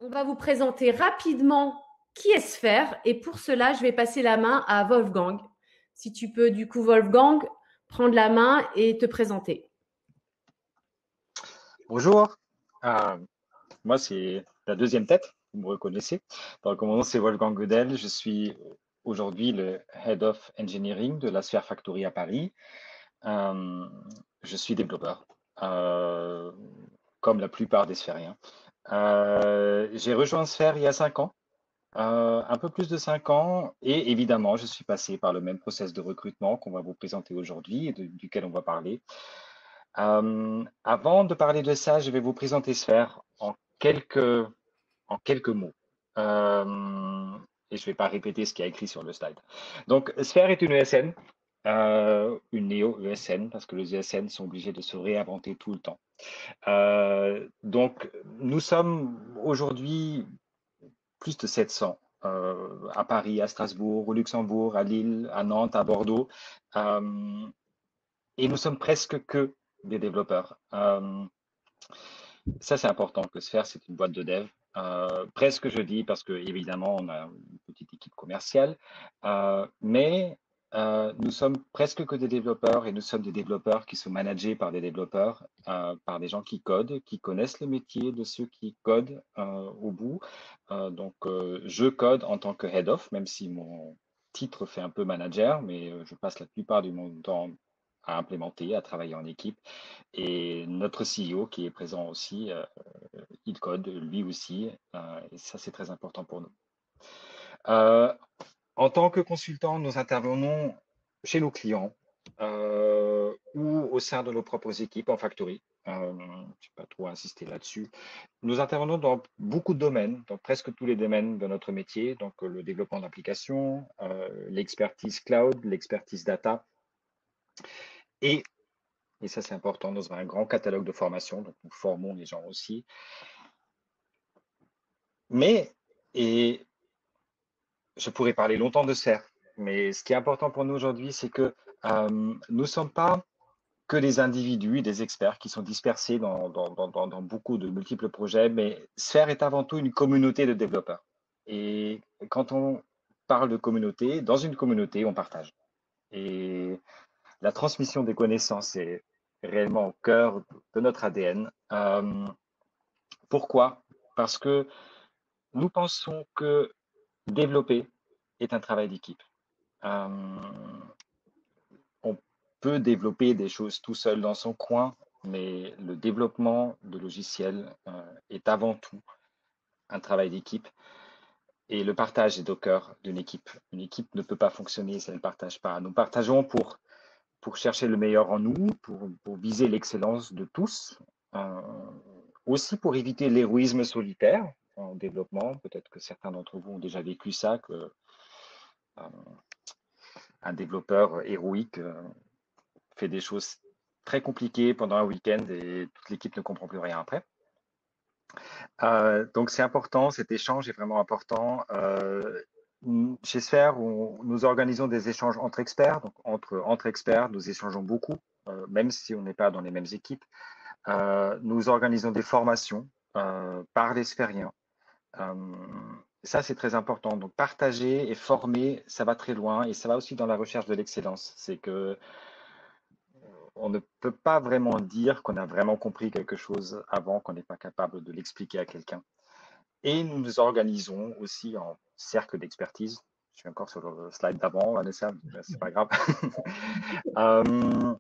On va vous présenter rapidement qui est Sphère et pour cela, je vais passer la main à Wolfgang. Si tu peux, du coup, Wolfgang, prendre la main et te présenter. Bonjour, Euh, moi c'est la deuxième tête, vous me reconnaissez. Donc mon nom c'est Wolfgang Godel, je suis aujourd'hui le Head of Engineering de la Sphere Factory à Paris. Euh, je suis développeur, euh, comme la plupart des sphériens. J'ai rejoint Sphere il y a 5 ans, un peu plus de 5 ans, et évidemment je suis passé par le même process de recrutement qu'on va vous présenter aujourd'hui et duquel on va parler. Avant de parler de ça, je vais vous présenter Sphère en quelques mots. Euh, et je ne vais pas répéter ce qui est écrit sur le slide. Donc, Sphère est une ESN, une néo-ESN, parce que les ESN sont obligés de se réinventer tout le temps. Donc, nous sommes aujourd'hui plus de 700 à Paris, à Strasbourg, au Luxembourg, à Lille, à Nantes, à Bordeaux. Euh, et nous sommes presque que des développeurs. Ça, c'est important que Sphere, c'est une boîte de dev. Presque, je dis, parce que évidemment, on a une petite équipe commerciale, mais nous sommes presque que des développeurs et nous sommes des développeurs qui sont managés par des développeurs, par des gens qui codent, qui connaissent le métier de ceux qui codent au bout. Donc, je code en tant que head of, même si mon titre fait un peu manager, mais je passe la plupart du temps à implémenter, à travailler en équipe. Et notre CEO qui est présent aussi, il code lui aussi, et ça c'est très important pour nous. Euh, En tant que consultant, nous intervenons chez nos clients ou au sein de nos propres équipes en factory. Je ne vais pas trop insister là-dessus. Nous intervenons dans beaucoup de domaines, dans presque tous les domaines de notre métier, donc le développement d'applications, l'expertise cloud, l'expertise data et ça c'est important, nous avons un grand catalogue de formation, donc nous formons les gens aussi. Mais, et je pourrais parler longtemps de Sphère, mais ce qui est important pour nous aujourd'hui, c'est que nous ne sommes pas que des individus, des experts qui sont dispersés dans beaucoup de multiples projets, mais Sphère est avant tout une communauté de développeurs. Et quand on parle de communauté, dans une communauté, on partage. Et la transmission des connaissances est réellement au cœur de notre ADN. Pourquoi? Parce que nous pensons que développer est un travail d'équipe. Euh, on peut développer des choses tout seul dans son coin, mais le développement de logiciels est avant tout un travail d'équipe et le partage est au cœur d'une équipe. Une équipe ne peut pas fonctionner si elle ne partage pas. Nous partageons pour chercher le meilleur en nous, pour viser l'excellence de tous, euh, aussi pour éviter l'héroïsme solitaire en développement. Peut-être que certains d'entre vous ont déjà vécu ça, que un développeur héroïque fait des choses très compliquées pendant un week-end et toute l'équipe ne comprend plus rien après. Donc c'est important, cet échange est vraiment important. Chez Sphere, nous organisons des échanges entre experts. Donc entre experts, nous échangeons beaucoup, même si on n'est pas dans les mêmes équipes. Nous organisons des formations par les sphériens. Euh, Ça, c'est très important. Donc partager et former, ça va très loin et ça va aussi dans la recherche de l'excellence. C'est que on ne peut pas vraiment dire qu'on a vraiment compris quelque chose avant qu'on n'est pas capable de l'expliquer à quelqu'un. Et nous nous organisons aussi en cercle d'expertise. Je suis encore sur le slide d'avant, Vanessa, mais c'est pas grave. Euh,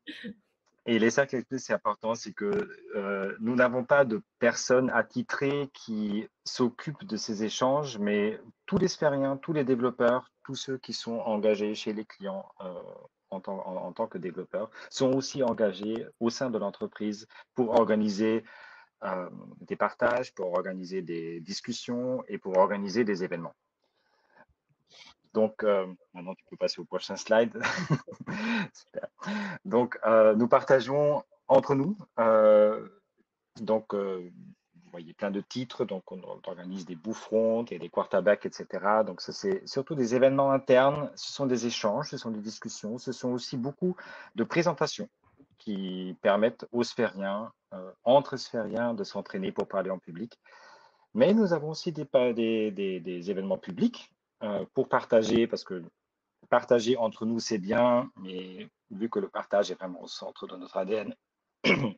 et les cercles d'expertise, c'est important, c'est que nous n'avons pas de personnes attitrées qui s'occupent de ces échanges, mais tous les sphériens, tous les développeurs, tous ceux qui sont engagés chez les clients en tant que développeurs sont aussi engagés au sein de l'entreprise pour organiser des partages, pour organiser des discussions et pour organiser des événements. Donc, maintenant, tu peux passer au prochain slide. Super. Donc, nous partageons entre nous. Vous voyez plein de titres. Donc, on organise des bouffronts et des quarterbacks, etc. Donc, ça, c'est surtout des événements internes. Ce sont des échanges, ce sont des discussions. Ce sont aussi beaucoup de présentations qui permettent aux sphériens, entre sphériens, de s'entraîner pour parler en public. Mais nous avons aussi des événements publics pour partager, parce que partager entre nous, c'est bien, mais vu que le partage est vraiment au centre de notre ADN, nous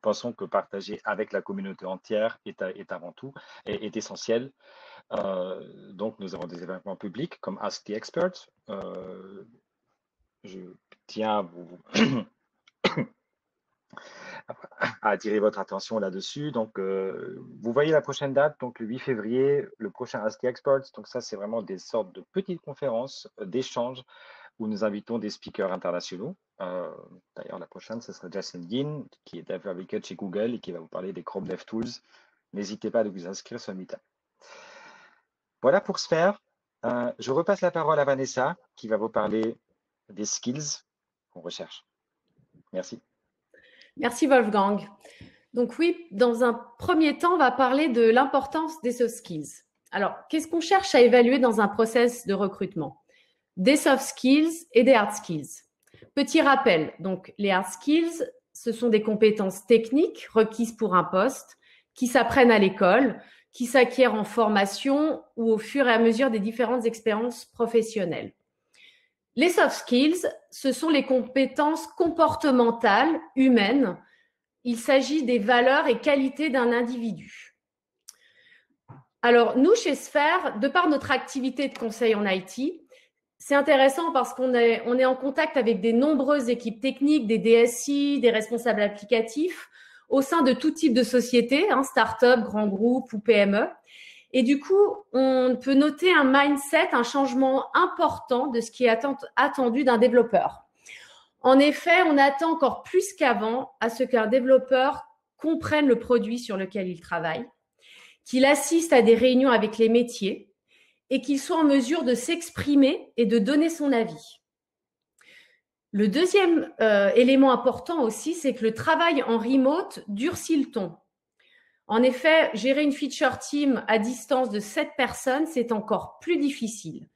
pensons que partager avec la communauté entière est avant tout, est essentiel. Donc, nous avons des événements publics comme Ask the Expert. Je tiens à vous à attirer votre attention là-dessus. Donc, vous voyez la prochaine date, donc le 8 février, le prochain Ask the Experts. Donc, ça, c'est vraiment des sortes de petites conférences d'échanges où nous invitons des speakers internationaux. D'ailleurs, la prochaine, ce sera Jason Yin, qui est Dev Advocate chez Google et qui va vous parler des Chrome DevTools. N'hésitez pas à vous inscrire sur Meetup. Voilà pour ce faire. Je repasse la parole à Vanessa, qui va vous parler des skills qu'on recherche. Merci. Merci Wolfgang. Donc oui, dans un premier temps, on va parler de l'importance des soft skills. Alors, qu'est-ce qu'on cherche à évaluer dans un process de recrutement? Des soft skills et des hard skills. Petit rappel, donc les hard skills, ce sont des compétences techniques requises pour un poste qui s'apprennent à l'école, qui s'acquièrent en formation ou au fur et à mesure des différentes expériences professionnelles. Les soft skills, ce sont les compétences comportementales, humaines. Il s'agit des valeurs et qualités d'un individu. Alors, nous, chez Sphère, de par notre activité de conseil en IT, c'est intéressant parce qu'on est en contact avec des nombreuses équipes techniques, des DSI, des responsables applicatifs, au sein de tout type de société, start-up, grands groupes ou PME. Et du coup, on peut noter un mindset, un changement important de ce qui est attendu d'un développeur. En effet, on attend encore plus qu'avant à ce qu'un développeur comprenne le produit sur lequel il travaille, qu'il assiste à des réunions avec les métiers et qu'il soit en mesure de s'exprimer et de donner son avis. Le deuxième élément important aussi, c'est que le travail en remote durcit le ton. En effet, gérer une feature team à distance de 7 personnes, c'est encore plus difficile.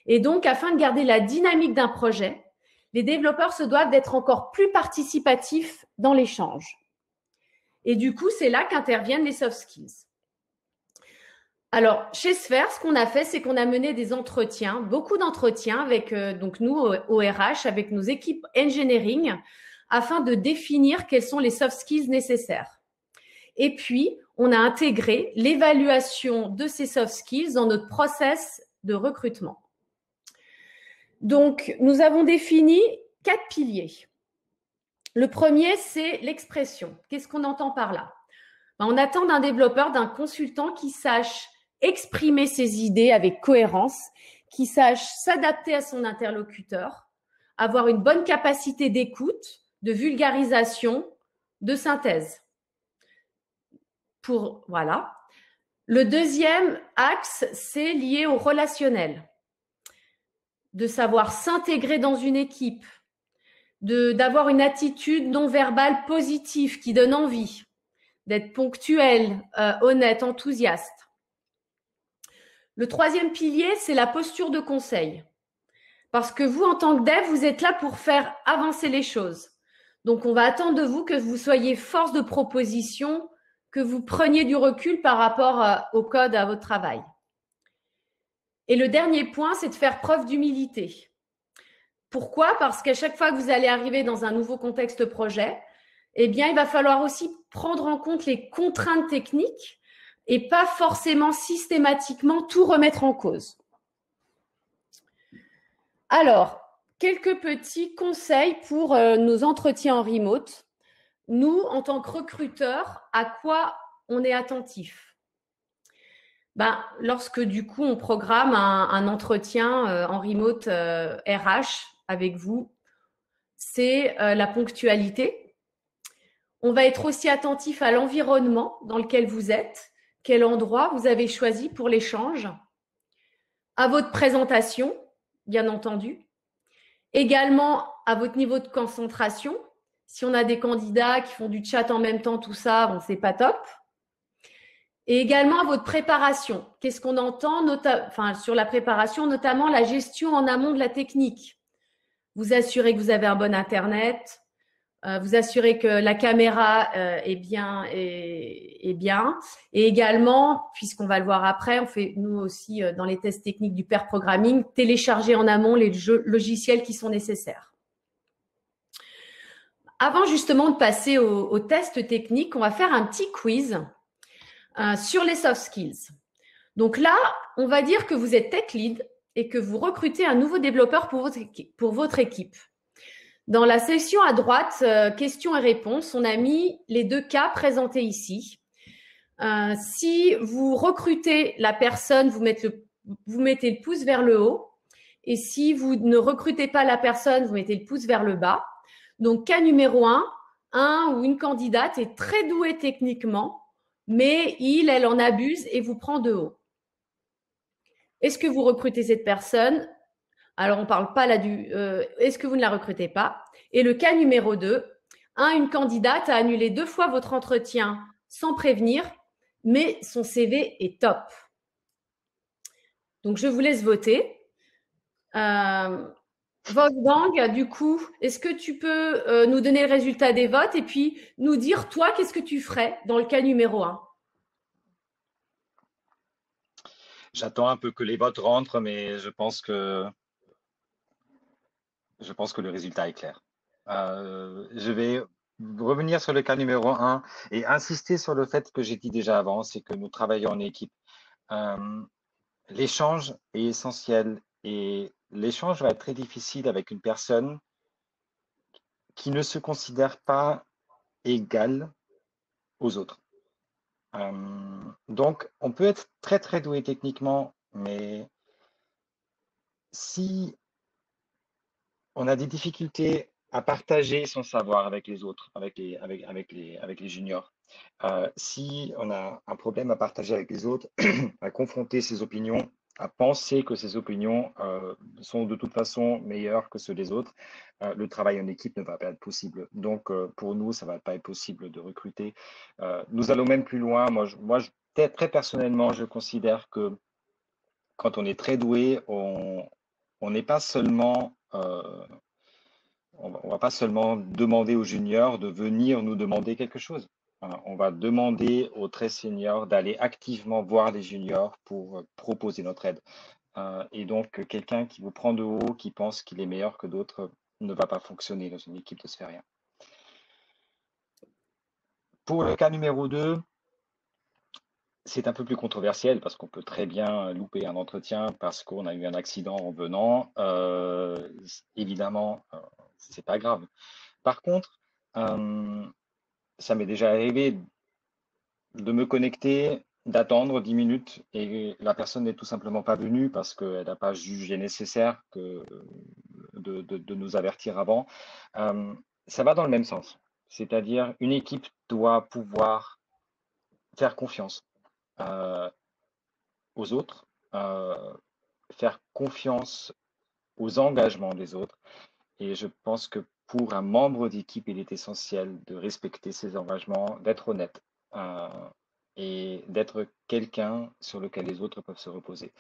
Et donc, afin de garder la dynamique d'un projet, les développeurs se doivent d'être encore plus participatifs dans l'échange. Et du coup, c'est là qu'interviennent les soft skills. Alors, chez Sphère, ce qu'on a fait, c'est qu'on a mené des entretiens, beaucoup d'entretiens avec donc nous, au RH, avec nos équipes engineering, afin de définir quels sont les soft skills nécessaires. Et puis, on a intégré l'évaluation de ces soft skills dans notre process de recrutement. Donc, nous avons défini 4 piliers. Le premier, c'est l'expression. Qu'est-ce qu'on entend par là? On attend d'un développeur, d'un consultant qui sache exprimer ses idées avec cohérence, qui sache s'adapter à son interlocuteur, avoir une bonne capacité d'écoute, de vulgarisation, de synthèse. Voilà. Le deuxième axe, c'est lié au relationnel. De savoir s'intégrer dans une équipe, d'avoir une attitude non verbale positive qui donne envie, d'être ponctuel, honnête, enthousiaste. Le troisième pilier, c'est la posture de conseil. Parce que vous, en tant que dev, vous êtes là pour faire avancer les choses. Donc, on va attendre de vous que vous soyez force de proposition, que vous preniez du recul par rapport au code, à votre travail. Et le dernier point, c'est de faire preuve d'humilité. Pourquoi? Parce qu'à chaque fois que vous allez arriver dans un nouveau contexte projet, eh bien, il va falloir aussi prendre en compte les contraintes techniques et pas forcément systématiquement tout remettre en cause. Alors, quelques petits conseils pour nos entretiens en remote. Nous, en tant que recruteurs, à quoi on est attentif? Lorsque du coup on programme un entretien en remote RH avec vous, c'est la ponctualité. On va être aussi attentif à l'environnement dans lequel vous êtes, quel endroit vous avez choisi pour l'échange, à votre présentation, bien entendu, également à votre niveau de concentration. Si on a des candidats qui font du chat en même temps, tout ça, bon, c'est pas top. Et également à votre préparation. Qu'est-ce qu'on entend sur la préparation, notamment la gestion en amont de la technique. Vous assurez que vous avez un bon Internet, Vous assurez que la caméra est bien. Et également, puisqu'on va le voir après, on fait nous aussi dans les tests techniques du pair programming, télécharger en amont les logiciels qui sont nécessaires. Avant justement de passer au test technique, on va faire un petit quiz sur les soft skills. Donc là, on va dire que vous êtes tech lead et que vous recrutez un nouveau développeur pour votre équipe. Dans la section à droite, questions et réponses, on a mis les 2 cas présentés ici. Si vous recrutez la personne, vous mettez le pouce vers le haut. Et si vous ne recrutez pas la personne, vous mettez le pouce vers le bas. Donc, cas numéro 1, un ou une candidate est très douée techniquement, mais elle en abuse et vous prend de haut. Est-ce que vous recrutez cette personne? Alors, on ne parle pas là est-ce que vous ne la recrutez pas? Et le cas numéro 2, une candidate a annulé 2 fois votre entretien sans prévenir, mais son CV est top. Donc, je vous laisse voter. Wolfgang, du coup, est-ce que tu peux nous donner le résultat des votes et puis nous dire, toi, qu'est-ce que tu ferais dans le cas numéro 1? J'attends un peu que les votes rentrent, mais je pense que le résultat est clair. Je vais revenir sur le cas numéro 1 et insister sur le fait que j'ai dit déjà avant, c'est que nous travaillons en équipe. L'échange est essentiel et l'échange va être très difficile avec une personne qui ne se considère pas égale aux autres. Donc, on peut être très très doué techniquement, mais si on a des difficultés à partager son savoir avec les autres, avec les juniors, si on a un problème à partager avec les autres, à confronter ses opinions, à penser que ses opinions sont de toute façon meilleures que ceux des autres, le travail en équipe ne va pas être possible. Donc, pour nous, ça ne va pas être possible de recruter. Nous allons même plus loin. Très personnellement, je considère que quand on est très doué, on n'est pas seulement on va pas seulement demander aux juniors de venir nous demander quelque chose. On va demander aux très seniors d'aller activement voir les juniors pour proposer notre aide. Et donc, quelqu'un qui vous prend de haut, qui pense qu'il est meilleur que d'autres, ne va pas fonctionner dans une équipe de sphériens. Pour le cas numéro 2, c'est un peu plus controversiel parce qu'on peut très bien louper un entretien parce qu'on a eu un accident en venant. Évidemment, c'est pas grave. Par contre, ça m'est déjà arrivé de me connecter, d'attendre 10 minutes et la personne n'est tout simplement pas venue parce qu'elle n'a pas jugé nécessaire de nous avertir avant. Ça va dans le même sens. C'est-à-dire, une équipe doit pouvoir faire confiance aux autres, faire confiance aux engagements des autres. Et je pense que pour un membre d'équipe, il est essentiel de respecter ses engagements, d'être honnête et d'être quelqu'un sur lequel les autres peuvent se reposer.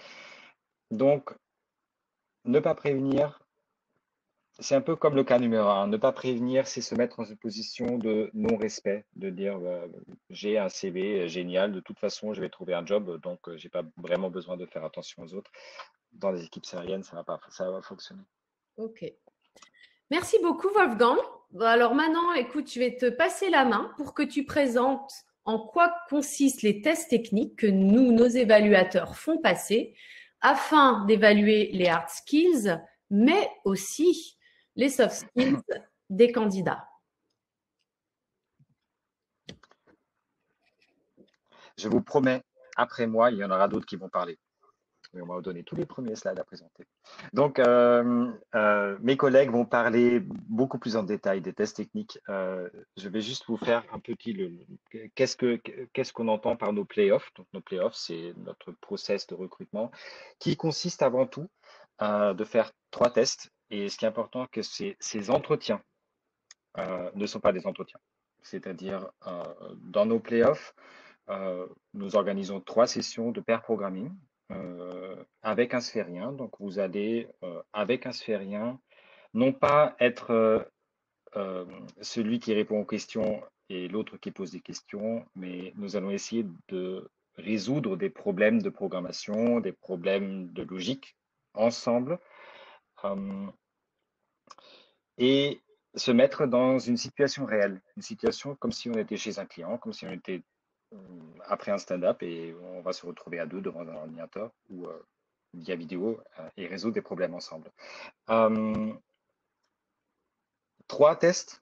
Donc, ne pas prévenir, c'est un peu comme le cas numéro 1. Ne pas prévenir, c'est se mettre dans une position de non-respect, de dire j'ai un CV génial, de toute façon, je vais trouver un job, donc j'ai pas vraiment besoin de faire attention aux autres. Dans les équipes sériennes, ça va pas fonctionner. Ok. Merci beaucoup, Wolfgang. Alors maintenant, écoute, je vais te passer la main pour que tu présentes en quoi consistent les tests techniques que nos évaluateurs font passer afin d'évaluer les hard skills, mais aussi les soft skills des candidats. Je vous promets, après moi, il y en aura d'autres qui vont parler. Et on va vous donner tous les premiers slides à présenter. Donc, mes collègues vont parler beaucoup plus en détail des tests techniques. Je vais juste vous faire un petit qu'est-ce qu'on entend par nos playoffs. Donc, nos playoffs, c'est notre process de recrutement qui consiste avant tout de faire 3 tests. Et ce qui est important, que ces entretiens ne sont pas des entretiens. C'est-à-dire, dans nos playoffs, nous organisons 3 sessions de pair programming avec un sphérien. Donc, vous allez, avec un sphérien, non pas être celui qui répond aux questions et l'autre qui pose des questions, mais nous allons essayer de résoudre des problèmes de programmation, des problèmes de logique ensemble et se mettre dans une situation réelle, une situation comme si on était chez un client, comme si on était après un stand-up et on va se retrouver à deux devant un ordinateur ou via vidéo et résoudre des problèmes ensemble. 3 tests.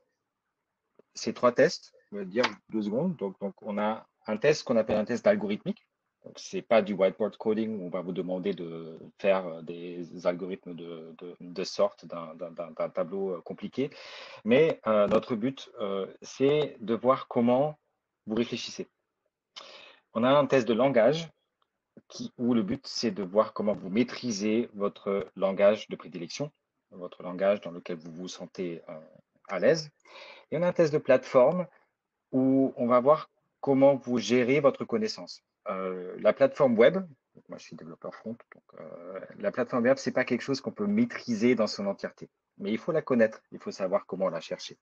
Ces 3 tests, on va dire 2 secondes. Donc, on a un test qu'on appelle un test algorithmique. Donc, ce n'est pas du whiteboard coding où on va vous demander de faire des algorithmes de sorte d'un tableau compliqué. Mais notre but, c'est de voir comment vous réfléchissez. On a un test de langage où le but, c'est de voir comment vous maîtrisez votre langage de prédilection, votre langage dans lequel vous vous sentez à l'aise. Et on a un test de plateforme où on va voir comment vous gérez votre connaissance. La plateforme web, moi je suis développeur front, donc la plateforme web, ce n'est pas quelque chose qu'on peut maîtriser dans son entièreté. Mais il faut la connaître, il faut savoir comment la chercher.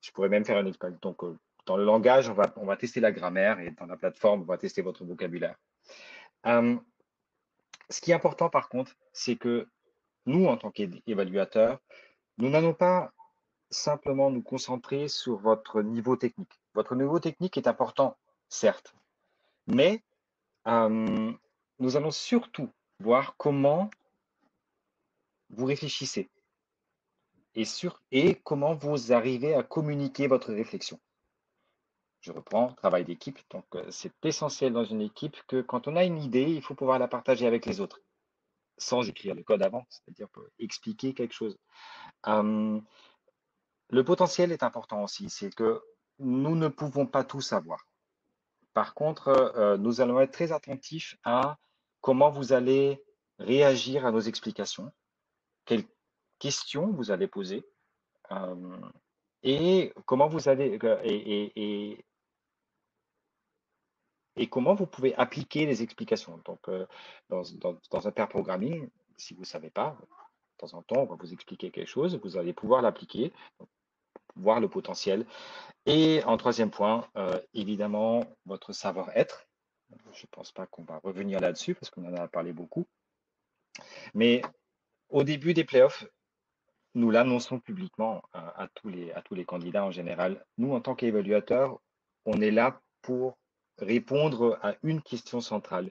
Je pourrais même faire une expérience. Donc, dans le langage, on va tester la grammaire et dans la plateforme, on va tester votre vocabulaire. Ce qui est important, par contre, c'est que nous, en tant qu'évaluateurs, nous n'allons pas simplement nous concentrer sur votre niveau technique. Votre niveau technique est important, certes, mais nous allons surtout voir comment vous réfléchissez et comment vous arrivez à communiquer votre réflexion. Je reprends, travail d'équipe. Donc, c'est essentiel dans une équipe que quand on a une idée, il faut pouvoir la partager avec les autres, sans écrire le code avant, c'est-à-dire pour expliquer quelque chose. Le potentiel est important aussi, c'est que nous ne pouvons pas tout savoir. Par contre, nous allons être très attentifs à comment vous allez réagir à nos explications, quelles questions vous allez poser et comment vous allez et comment vous pouvez appliquer les explications. Donc, dans un pair programming, si vous ne savez pas, de temps en temps, on va vous expliquer quelque chose, vous allez pouvoir l'appliquer, voir le potentiel. Et en troisième point, évidemment, votre savoir-être. Je ne pense pas qu'on va revenir là-dessus parce qu'on en a parlé beaucoup. Mais au début des playoffs, nous l'annonçons publiquement à tous les candidats en général. Nous, en tant qu'évaluateurs, on est là pour répondre à une question centrale.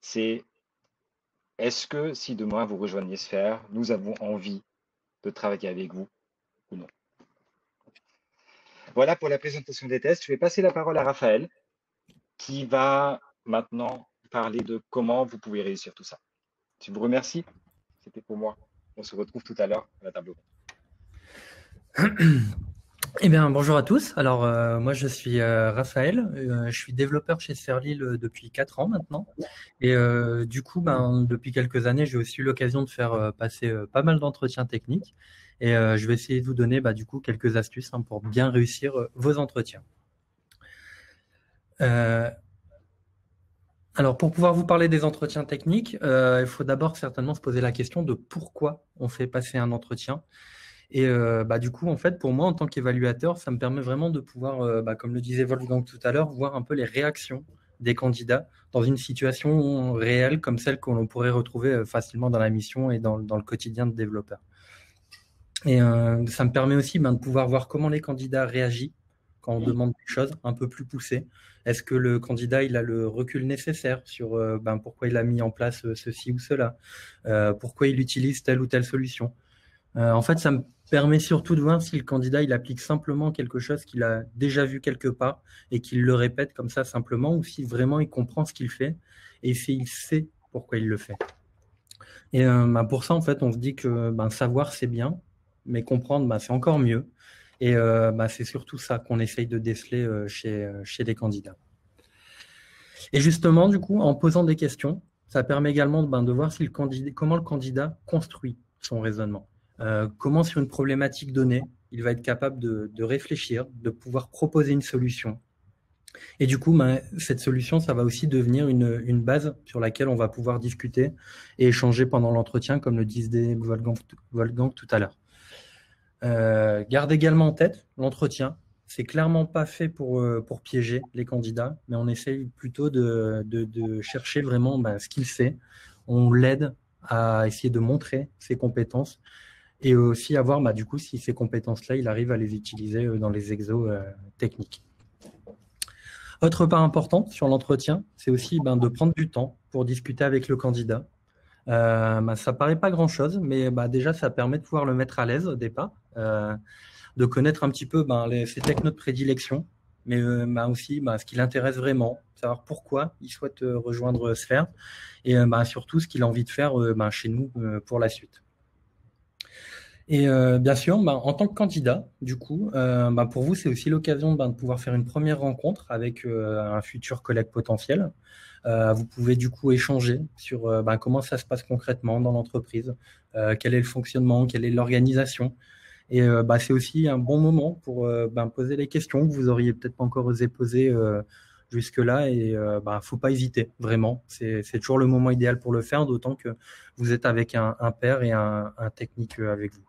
C'est est-ce que si demain vous rejoignez Sphère, nous avons envie de travailler avec vous ou non? Voilà pour la présentation des tests. Je vais passer la parole à Raphaël qui va maintenant parler de comment vous pouvez réussir tout ça. Je vous remercie. C'était pour moi. On se retrouve tout à l'heure à la table ronde. Eh bien, bonjour à tous. Alors, moi, je suis Raphaël. Je suis développeur chez Serlil depuis 4 ans maintenant. Et du coup, depuis quelques années, j'ai aussi eu l'occasion de faire passer pas mal d'entretiens techniques. Et je vais essayer de vous donner du coup quelques astuces pour bien réussir vos entretiens. Alors, pour pouvoir vous parler des entretiens techniques, il faut d'abord certainement se poser la question de pourquoi on fait passer un entretien. Et du coup, en fait, pour moi, en tant qu'évaluateur, ça me permet vraiment de pouvoir, comme le disait Wolfgang tout à l'heure, voir un peu les réactions des candidats dans une situation réelle comme celle que l'on pourrait retrouver facilement dans la mission et dans le quotidien de développeur. Et ça me permet aussi de pouvoir voir comment les candidats réagissent quand on demande des choses un peu plus poussées. Est-ce que le candidat il a le recul nécessaire sur pourquoi il a mis en place ceci ou cela, pourquoi il utilise telle ou telle solution. En fait, ça me permet surtout de voir si le candidat il applique simplement quelque chose qu'il a déjà vu quelque part et qu'il le répète comme ça simplement, ou si vraiment il comprend ce qu'il fait et s'il sait pourquoi il le fait. Et pour ça, en fait, on se dit que savoir c'est bien, mais comprendre c'est encore mieux. Et c'est surtout ça qu'on essaye de déceler chez les candidats. Et justement, du coup, en posant des questions, ça permet également de voir si comment le candidat construit son raisonnement. Comment, sur une problématique donnée, il va être capable de réfléchir, de pouvoir proposer une solution. Et du coup, cette solution, ça va aussi devenir une base sur laquelle on va pouvoir discuter et échanger pendant l'entretien, comme le disait Wolfgang tout à l'heure. Garde également en tête l'entretien. C'est clairement pas fait pour piéger les candidats, mais on essaye plutôt de chercher vraiment ce qu'il sait. On l'aide à essayer de montrer ses compétences et aussi à voir du coup si ces compétences-là, il arrive à les utiliser dans les exos techniques. Autre part importante sur l'entretien, c'est aussi de prendre du temps pour discuter avec le candidat. Ça paraît pas grand-chose, mais déjà, ça permet de pouvoir le mettre à l'aise au départ, de connaître un petit peu ses technos de prédilection, mais aussi ce qui l'intéresse vraiment, savoir pourquoi il souhaite rejoindre Sphère et surtout ce qu'il a envie de faire chez nous pour la suite. Et bien sûr, en tant que candidat, du coup, pour vous, c'est aussi l'occasion de pouvoir faire une première rencontre avec un futur collègue potentiel. Vous pouvez du coup échanger sur comment ça se passe concrètement dans l'entreprise, quel est le fonctionnement, quelle est l'organisation. Et c'est aussi un bon moment pour poser les questions que vous auriez peut-être pas encore osé poser jusque-là. Et faut pas hésiter, vraiment. C'est toujours le moment idéal pour le faire, d'autant que vous êtes avec un pair et un technique avec vous.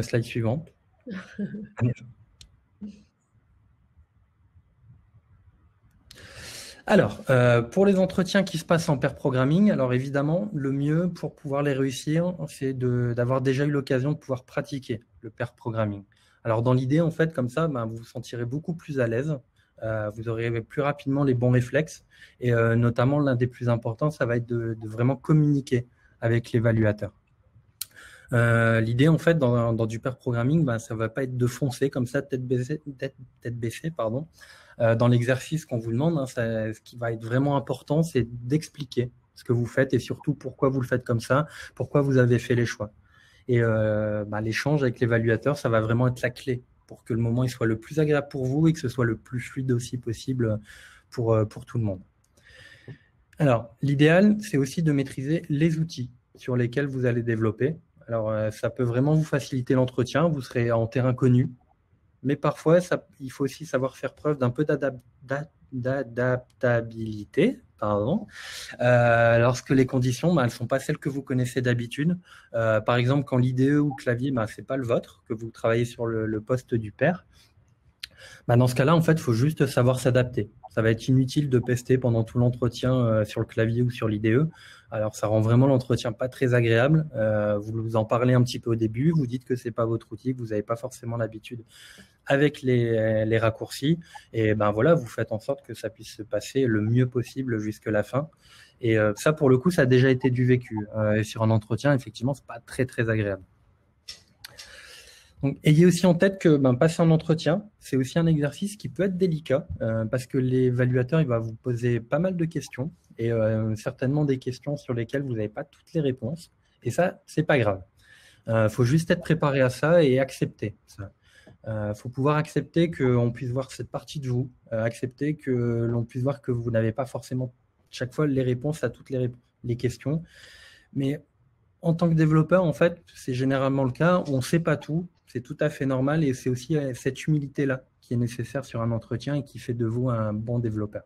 Slide suivante. Alors, pour les entretiens qui se passent en pair programming, alors évidemment, le mieux pour pouvoir les réussir, c'est d'avoir déjà eu l'occasion de pouvoir pratiquer le pair programming. Alors, dans l'idée, en fait, comme ça, vous vous sentirez beaucoup plus à l'aise. Vous aurez plus rapidement les bons réflexes. Et notamment, l'un des plus importants, ça va être de vraiment communiquer avec l'évaluateur. L'idée, en fait, dans du pair programming, ça ne va pas être de foncer comme ça, tête baissée, pardon. Dans l'exercice qu'on vous demande, ce qui va être vraiment important, c'est d'expliquer ce que vous faites et surtout pourquoi vous le faites comme ça, pourquoi vous avez fait les choix. Et l'échange avec l'évaluateur, ça va vraiment être la clé pour que le moment il soit le plus agréable pour vous et que ce soit le plus fluide aussi possible pour tout le monde. Alors, l'idéal, c'est aussi de maîtriser les outils sur lesquels vous allez développer. Alors, ça peut vraiment vous faciliter l'entretien, vous serez en terrain connu, mais parfois, il faut aussi savoir faire preuve d'un peu d'adaptabilité, lorsque les conditions, elles ne sont pas celles que vous connaissez d'habitude. Par exemple, quand l'IDE ou clavier, ce n'est pas le vôtre, que vous travaillez sur le poste du pair. Dans ce cas-là, en fait, il faut juste savoir s'adapter. Ça va être inutile de pester pendant tout l'entretien sur le clavier ou sur l'IDE. Alors, ça rend vraiment l'entretien pas très agréable. Vous en parlez un petit peu au début, vous dites que c'est pas votre outil, que vous n'avez pas forcément l'habitude avec les raccourcis. Et voilà, vous faites en sorte que ça puisse se passer le mieux possible jusqu'à la fin. Et ça, pour le coup, ça a déjà été du vécu. Et sur un entretien, effectivement, c'est pas très, très agréable. Donc, ayez aussi en tête que passer un entretien, c'est aussi un exercice qui peut être délicat parce que l'évaluateur il va vous poser pas mal de questions et certainement des questions sur lesquelles vous n'avez pas toutes les réponses. Et ça, c'est pas grave. Faut juste être préparé à ça et accepter ça. Faut pouvoir accepter qu'on puisse voir cette partie de vous, accepter que l'on puisse voir que vous n'avez pas forcément chaque fois les réponses à toutes les questions. Mais en tant que développeur, en fait, c'est généralement le cas. On ne sait pas tout. C'est tout à fait normal et c'est aussi cette humilité-là qui est nécessaire sur un entretien et qui fait de vous un bon développeur.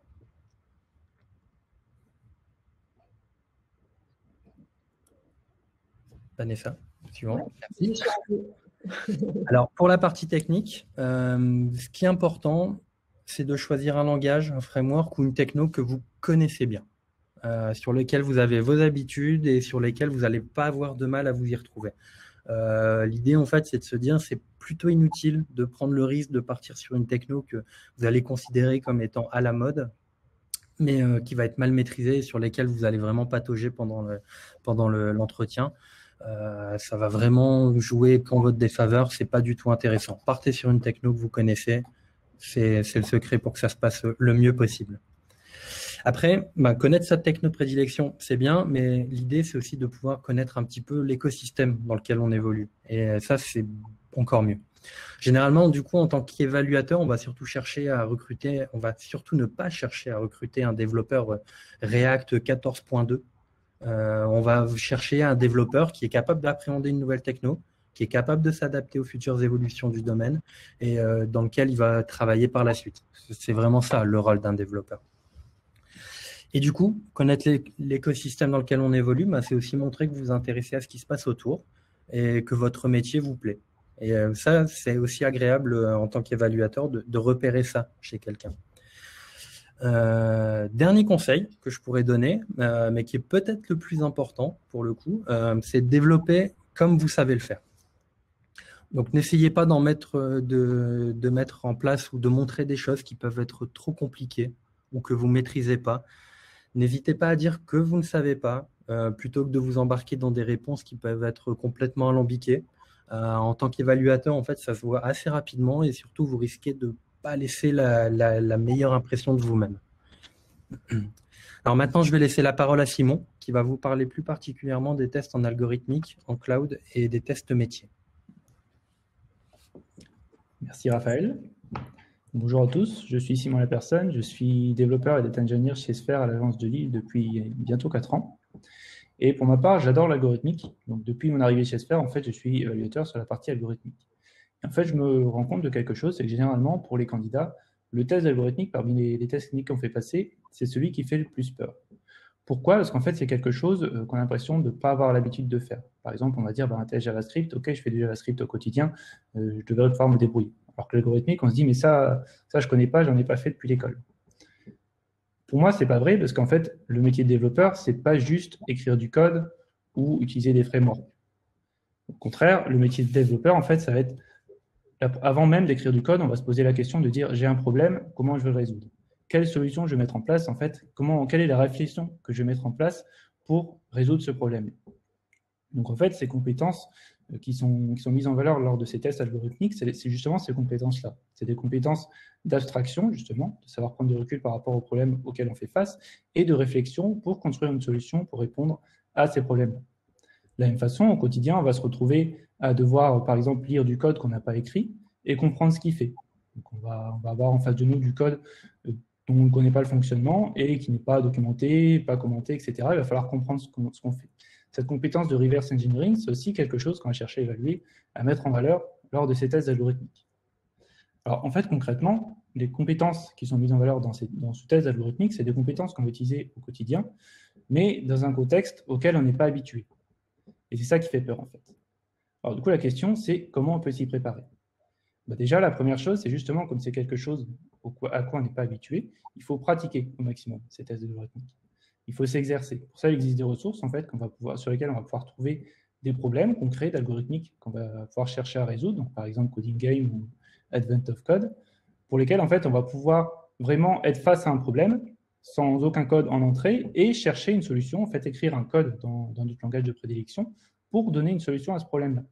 Vanessa, suivant. Merci. Alors, pour la partie technique, ce qui est important, c'est de choisir un langage, un framework ou une techno que vous connaissez bien, sur lequel vous avez vos habitudes et sur lesquels vous n'allez pas avoir de mal à vous y retrouver. L'idée, en fait, c'est de se dire c'est plutôt inutile de prendre le risque de partir sur une techno que vous allez considérer comme étant à la mode, mais qui va être mal maîtrisée et sur lesquelles vous allez vraiment patauger pendant l'entretien. Ça va vraiment jouer qu'en votre défaveur, c'est pas du tout intéressant. Partez sur une techno que vous connaissez, c'est le secret pour que ça se passe le mieux possible. Après, connaître sa techno de prédilection, c'est bien, mais l'idée, c'est aussi de pouvoir connaître un petit peu l'écosystème dans lequel on évolue. Et ça, c'est encore mieux. Généralement, du coup, en tant qu'évaluateur, on va surtout chercher à recruter, on va surtout ne pas chercher à recruter un développeur React 14.2. On va chercher un développeur qui est capable d'appréhender une nouvelle techno, qui est capable de s'adapter aux futures évolutions du domaine et dans lequel il va travailler par la suite. C'est vraiment ça, le rôle d'un développeur. Et du coup, connaître l'écosystème dans lequel on évolue, bah, c'est aussi montrer que vous vous intéressez à ce qui se passe autour et que votre métier vous plaît. Et ça, c'est aussi agréable en tant qu'évaluateur de repérer ça chez quelqu'un. Dernier conseil que je pourrais donner, mais qui est peut-être le plus important pour le coup, c'est de développer comme vous savez le faire. Donc, n'essayez pas de mettre en place ou de montrer des choses qui peuvent être trop compliquées ou que vous ne maîtrisez pas. N'hésitez pas à dire que vous ne savez pas, plutôt que de vous embarquer dans des réponses qui peuvent être complètement alambiquées. En tant qu'évaluateur, en fait, ça se voit assez rapidement et surtout, vous risquez de ne pas laisser la meilleure impression de vous-même. Alors maintenant, je vais laisser la parole à Simon, qui va vous parler plus particulièrement des tests en algorithmique, en cloud et des tests métiers. Merci Raphaël. Bonjour à tous, je suis Simon Lapersonne, je suis développeur et data engineer chez Sphere à l'agence de Lille depuis bientôt 4 ans. Et pour ma part, j'adore l'algorithmique. Donc depuis mon arrivée chez Sphere, en fait, je suis évaluateur sur la partie algorithmique. Et en fait, je me rends compte de quelque chose, c'est que généralement, pour les candidats, le test algorithmique, parmi les tests techniques qu'on fait passer, c'est celui qui fait le plus peur. Pourquoi? Parce qu'en fait, c'est quelque chose qu'on a l'impression de ne pas avoir l'habitude de faire. Par exemple, on va dire, un test JavaScript, ok, je fais du JavaScript au quotidien, je devrais pouvoir me débrouiller. Alors que l'algorithmique, on se dit, mais ça je ne connais pas, j'en ai pas fait depuis l'école. Pour moi, ce n'est pas vrai, parce qu'en fait, le métier de développeur, ce n'est pas juste écrire du code ou utiliser des frameworks. Au contraire, le métier de développeur, en fait, ça va être, avant même d'écrire du code, on va se poser la question de dire, j'ai un problème, comment je vais le résoudre? Quelle solution je vais mettre en place, en fait, quelle est la réflexion que je vais mettre en place pour résoudre ce problème. Donc, en fait, ces compétences qui sont mises en valeur lors de ces tests algorithmiques, c'est justement ces compétences-là. C'est des compétences d'abstraction, justement, de savoir prendre du recul par rapport aux problèmes auxquels on fait face, et de réflexion pour construire une solution pour répondre à ces problèmes. De la même façon, au quotidien, on va se retrouver à devoir, par exemple, lire du code qu'on n'a pas écrit et comprendre ce qu'il fait. Donc, on va avoir en face de nous du code dont on ne connaît pas le fonctionnement et qui n'est pas documenté, pas commenté, etc. Il va falloir comprendre ce qu'on fait. Cette compétence de reverse engineering, c'est aussi quelque chose qu'on va chercher à évaluer, à mettre en valeur lors de ces tests algorithmiques. Alors, en fait, concrètement, les compétences qui sont mises en valeur dans ce test algorithmique, c'est des compétences qu'on va utiliser au quotidien, mais dans un contexte auquel on n'est pas habitué. Et c'est ça qui fait peur, en fait. Alors, du coup, la question, c'est comment on peut s'y préparer? Déjà, la première chose, c'est justement, comme c'est quelque chose à quoi on n'est pas habitué, il faut pratiquer au maximum ces tests algorithmiques. Il faut s'exercer. Pour ça, il existe des ressources en fait, sur lesquelles on va pouvoir trouver des problèmes concrets d'algorithmique qu'on va pouvoir chercher à résoudre, donc, par exemple Coding Game ou Advent of Code, pour lesquels en fait, on va pouvoir vraiment être face à un problème sans aucun code en entrée et chercher une solution, en fait, écrire un code dans notre langage de prédilection pour donner une solution à ce problème-là.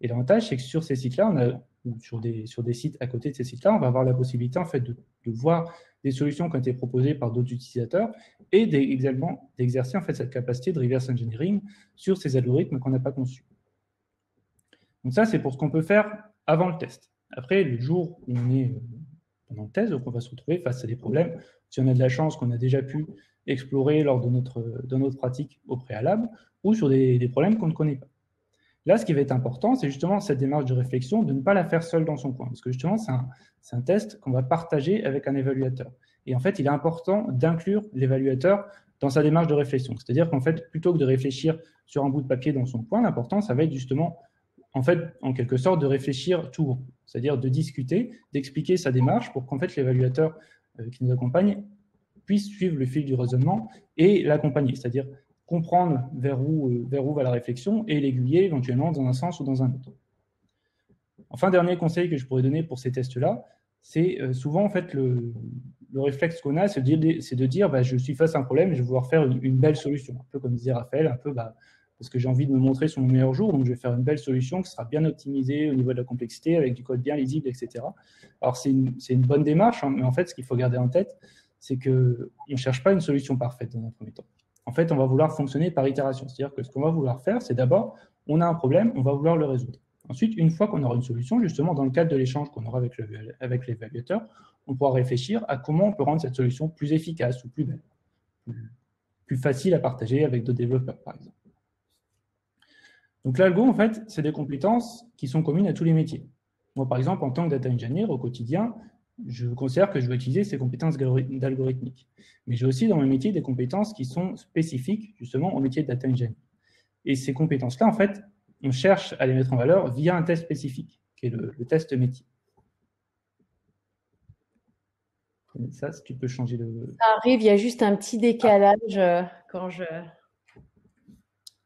Et l'avantage, c'est que sur ces sites-là, sur des sites à côté de ces sites-là, on va avoir la possibilité en fait, de voir des solutions qui ont été proposées par d'autres utilisateurs et également d'exercer en fait, cette capacité de reverse engineering sur ces algorithmes qu'on n'a pas conçus. Donc ça, c'est pour ce qu'on peut faire avant le test. Après, le jour où on est pendant le test, donc on va se retrouver face à des problèmes, si on a de la chance qu'on a déjà pu explorer lors de notre pratique au préalable, ou sur des problèmes qu'on ne connaît pas. Là, ce qui va être important, c'est justement cette démarche de réflexion, de ne pas la faire seule dans son coin. Parce que justement, c'est un test qu'on va partager avec un évaluateur. Et en fait, il est important d'inclure l'évaluateur dans sa démarche de réflexion. C'est-à-dire qu'en fait, plutôt que de réfléchir sur un bout de papier dans son coin, l'important, ça va être justement, en fait, en quelque sorte, de réfléchir tout haut. C'est-à-dire de discuter, d'expliquer sa démarche pour qu'en fait, l'évaluateur qui nous accompagne puisse suivre le fil du raisonnement et l'accompagner. C'est-à-dire comprendre vers où va la réflexion et l'aiguiller éventuellement dans un sens ou dans un autre. Enfin, dernier conseil que je pourrais donner pour ces tests-là, c'est souvent en fait le réflexe qu'on a, c'est de dire je suis face à un problème et je vais vouloir faire une belle solution. Un peu comme disait Raphaël, un peu parce que j'ai envie de me montrer sur mon meilleur jour, donc je vais faire une belle solution qui sera bien optimisée au niveau de la complexité, avec du code bien lisible, etc. Alors c'est une bonne démarche, hein, mais en fait, ce qu'il faut garder en tête, c'est qu'on ne cherche pas une solution parfaite dans un premier temps. En fait, on va vouloir fonctionner par itération. C'est-à-dire que ce qu'on va vouloir faire, c'est d'abord, on a un problème, on va vouloir le résoudre. Ensuite, une fois qu'on aura une solution, justement, dans le cadre de l'échange qu'on aura avec l'évaluateur, on pourra réfléchir à comment on peut rendre cette solution plus efficace ou plus belle, plus facile à partager avec d'autres développeurs, par exemple. Donc l'algo, en fait, c'est des compétences qui sont communes à tous les métiers. Moi, par exemple, en tant que data engineer, au quotidien, je considère que je vais utiliser ces compétences d'algorithmique. Mais j'ai aussi dans mon métier des compétences qui sont spécifiques justement au métier de data engineer. Et ces compétences-là, en fait, on cherche à les mettre en valeur via un test spécifique, qui est le test métier. Ça, si tu peux changer le… Ça arrive, il y a juste un petit décalage quand je…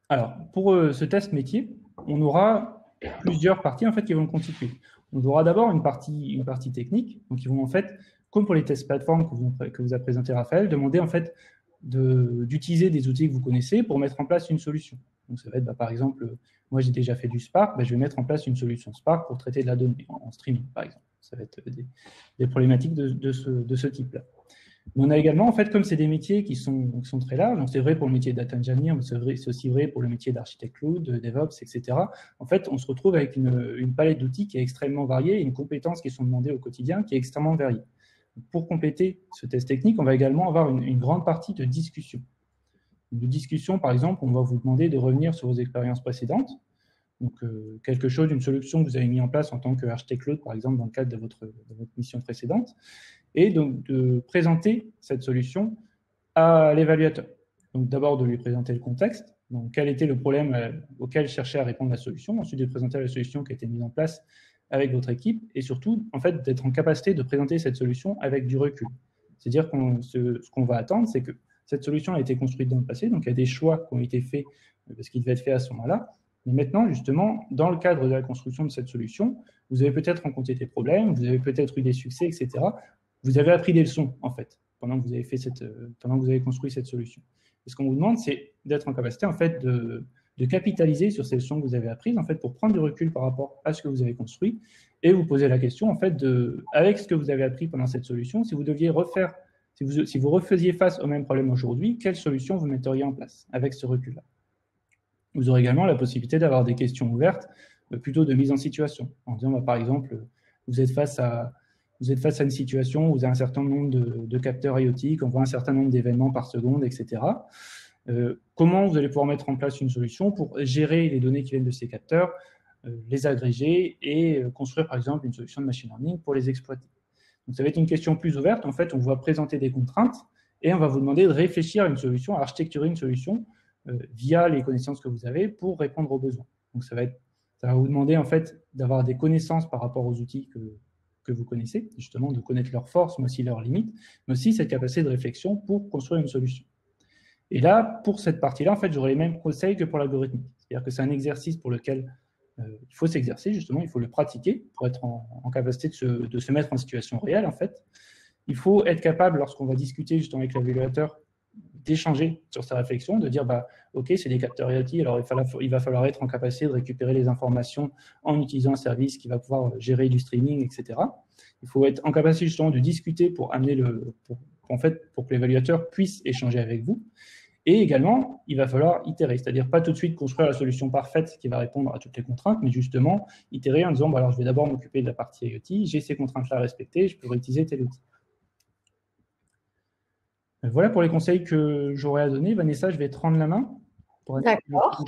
Alors, pour ce test métier, on aura plusieurs parties en fait, qui vont le constituer. On aura d'abord une partie technique, donc ils vont en fait, comme pour les tests plateformes que vous a présenté Raphaël, demander en fait d'utiliser des outils que vous connaissez pour mettre en place une solution. Donc ça va être par exemple, moi j'ai déjà fait du Spark, je vais mettre en place une solution Spark pour traiter de la donnée en streaming par exemple. Ça va être des problématiques de ce type-là. On a également, en fait, comme c'est des métiers qui sont très larges, donc c'est vrai pour le métier de data engineer, mais c'est aussi vrai pour le métier d'architecte cloud, de DevOps, etc. En fait, on se retrouve avec une palette d'outils qui est extrêmement variée et une compétence qui sont demandées au quotidien qui est extrêmement variée. Pour compléter ce test technique, on va également avoir une grande partie de discussion. De discussion, par exemple, on va vous demander de revenir sur vos expériences précédentes. Donc, quelque chose, une solution que vous avez mis en place en tant qu'architecte cloud, par exemple, dans le cadre de votre mission précédente, et donc de présenter cette solution à l'évaluateur. Donc, d'abord, de lui présenter le contexte, donc quel était le problème auquel cherchait à répondre la solution, ensuite de présenter la solution qui a été mise en place avec votre équipe, et surtout, en fait, d'être en capacité de présenter cette solution avec du recul. C'est-à-dire ce qu'on va attendre, c'est que cette solution a été construite dans le passé, donc il y a des choix qui ont été faits parce qu'il devait être fait à ce moment-là. Mais maintenant, justement, dans le cadre de la construction de cette solution, vous avez peut-être rencontré des problèmes, vous avez peut-être eu des succès, etc. Vous avez appris des leçons, en fait, pendant que vous avez construit cette solution. Et ce qu'on vous demande, c'est d'être en capacité, en fait, de capitaliser sur ces leçons que vous avez apprises, en fait, pour prendre du recul par rapport à ce que vous avez construit et vous poser la question, en fait, avec ce que vous avez appris pendant cette solution, si vous deviez refaire, si vous refaisiez face au même problème aujourd'hui, quelle solution vous metteriez en place avec ce recul-là? Vous aurez également la possibilité d'avoir des questions ouvertes, plutôt de mise en situation, en disant, par exemple, vous êtes face à une situation où vous avez un certain nombre de capteurs IoT, qu'on voit un certain nombre d'événements par seconde, etc. Comment vous allez pouvoir mettre en place une solution pour gérer les données qui viennent de ces capteurs, les agréger et construire, par exemple, une solution de machine learning pour les exploiter. Donc, ça va être une question plus ouverte. En fait, on va présenter des contraintes et on va vous demander de réfléchir à une solution, à architecturer une solution via les connaissances que vous avez pour répondre aux besoins. Donc, ça va vous demander, en fait, d'avoir des connaissances par rapport aux outils que vous connaissez, justement de connaître leurs forces, mais aussi leurs limites, mais aussi cette capacité de réflexion pour construire une solution. Et là, pour cette partie-là, en fait, j'aurai les mêmes conseils que pour l'algorithmique. C'est-à-dire que c'est un exercice pour lequel il faut s'exercer, justement, il faut le pratiquer pour être en capacité de se mettre en situation réelle, en fait. Il faut être capable, lorsqu'on va discuter justement avec l'évaluateur, d'échanger sur sa réflexion, de dire, OK, c'est des capteurs IoT, alors il va falloir être en capacité de récupérer les informations en utilisant un service qui va pouvoir gérer du streaming, etc. Il faut être en capacité justement de discuter pour amener pour que l'évaluateur puisse échanger avec vous. Et également, il va falloir itérer, c'est-à-dire pas tout de suite construire la solution parfaite qui va répondre à toutes les contraintes, mais justement itérer en disant, alors je vais d'abord m'occuper de la partie IoT, j'ai ces contraintes-là à respecter, je peux réutiliser tel outil. Voilà pour les conseils que j'aurais à donner. Vanessa, je vais te rendre la main. D'accord.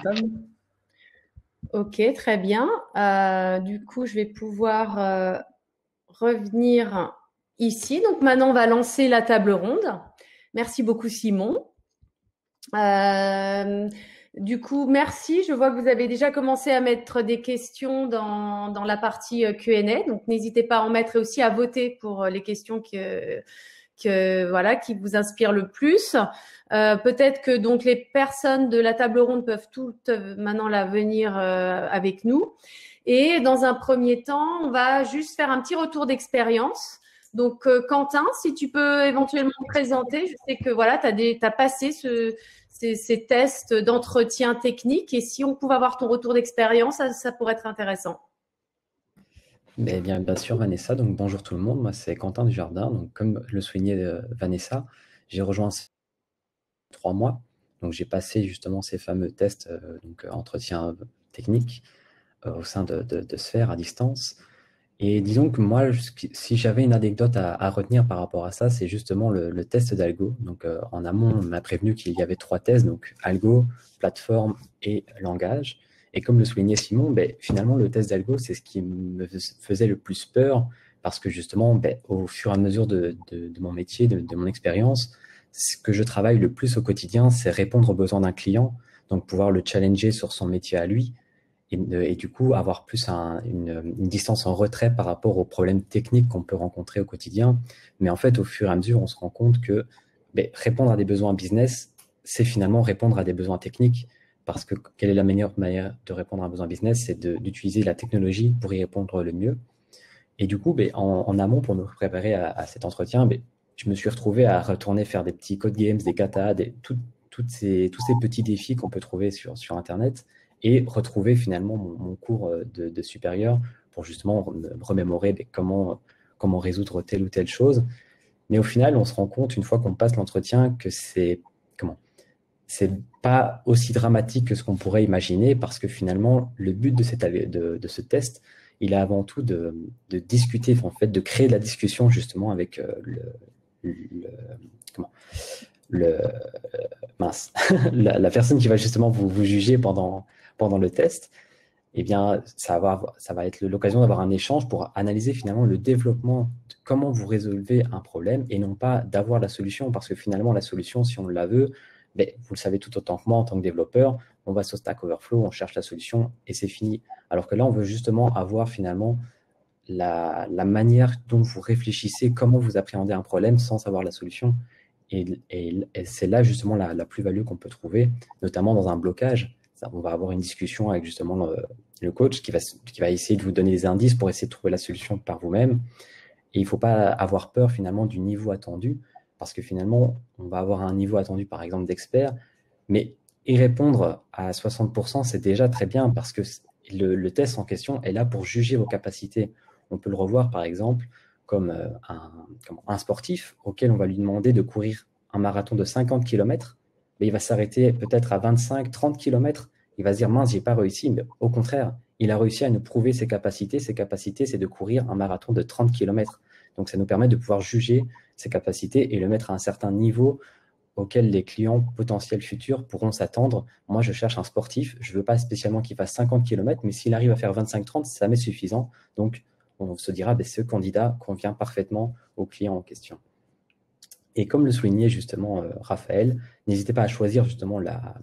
Ok, très bien. Du coup, je vais pouvoir revenir ici. Donc maintenant, on va lancer la table ronde. Merci beaucoup, Simon. Du coup, merci. Je vois que vous avez déjà commencé à mettre des questions dans la partie Q&A. Donc, n'hésitez pas à en mettre et aussi à voter pour les questions qui vous inspirent le plus. Peut-être que donc les personnes de la table ronde peuvent toutes maintenant là venir avec nous. Et dans un premier temps, on va juste faire un petit retour d'expérience. Donc, Quentin, si tu peux éventuellement te présenter, je sais que voilà, tu as passé ces tests d'entretien technique et si on pouvait avoir ton retour d'expérience, ça pourrait être intéressant. Bien sûr, Vanessa. Donc, bonjour tout le monde. Moi, c'est Quentin Dujardin. Donc, comme le soulignait Vanessa, j'ai rejoint 3 mois. Donc, j'ai passé justement ces fameux tests, entretien technique au sein de Sphère à distance. Et disons que moi, si j'avais une anecdote à retenir par rapport à ça, c'est justement le test d'algo. Donc, en amont, on m'a prévenu qu'il y avait 3 tests, donc algo, plateforme et langage. Et comme le soulignait Simon, finalement, le test d'algo, c'est ce qui me faisait le plus peur, parce que justement, au fur et à mesure de mon métier, de mon expérience, ce que je travaille le plus au quotidien, c'est répondre aux besoins d'un client, donc pouvoir le challenger sur son métier à lui, et du coup avoir plus une distance en retrait par rapport aux problèmes techniques qu'on peut rencontrer au quotidien. Mais en fait, au fur et à mesure, on se rend compte que répondre à des besoins business, c'est finalement répondre à des besoins techniques, parce que quelle est la meilleure manière de répondre à un besoin business? C'est d'utiliser la technologie pour y répondre le mieux. Et du coup, en amont, pour me préparer à cet entretien, je me suis retrouvé à retourner faire des petits code games, des katas, tous ces petits défis qu'on peut trouver sur Internet, et retrouver finalement mon cours de supérieur pour justement me remémorer comment résoudre telle ou telle chose. Mais au final, on se rend compte, une fois qu'on passe l'entretien, que c'est pas aussi dramatique que ce qu'on pourrait imaginer, parce que finalement, le but de ce test, il est avant tout de discuter, en fait, de créer de la discussion justement avec la personne qui va justement vous juger pendant le test. Eh bien, ça va être l'occasion d'avoir un échange pour analyser finalement le développement, de comment vous résolvez un problème, et non pas d'avoir la solution, parce que finalement, la solution, si on la veut, vous le savez tout autant que moi en tant que développeur, on va sur Stack Overflow, on cherche la solution et c'est fini. Alors que là, on veut justement avoir finalement la manière dont vous réfléchissez, comment vous appréhendez un problème sans avoir la solution. Et c'est là justement la plus-value qu'on peut trouver, notamment dans un blocage. On va avoir une discussion avec justement le coach qui va essayer de vous donner des indices pour essayer de trouver la solution par vous-même. Et il ne faut pas avoir peur finalement du niveau attendu, parce que finalement, on va avoir un niveau attendu par exemple d'expert, mais y répondre à 60%, c'est déjà très bien, parce que le test en question est là pour juger vos capacités. On peut le revoir par exemple comme un sportif auquel on va lui demander de courir un marathon de 50 km, mais il va s'arrêter peut-être à 25-30 km. Il va se dire, mince, j'ai pas réussi, mais au contraire, il a réussi à nous prouver ses capacités. Ses capacités, c'est de courir un marathon de 30 km. Donc, ça nous permet de pouvoir juger ses capacités et le mettre à un certain niveau auquel les clients potentiels futurs pourront s'attendre. Moi, je cherche un sportif. Je ne veux pas spécialement qu'il fasse 50 km, mais s'il arrive à faire 25-30, ça m'est suffisant. Donc, on se dira, ce candidat convient parfaitement au client en question. Et comme le soulignait justement Raphaël, n'hésitez pas à choisir justement là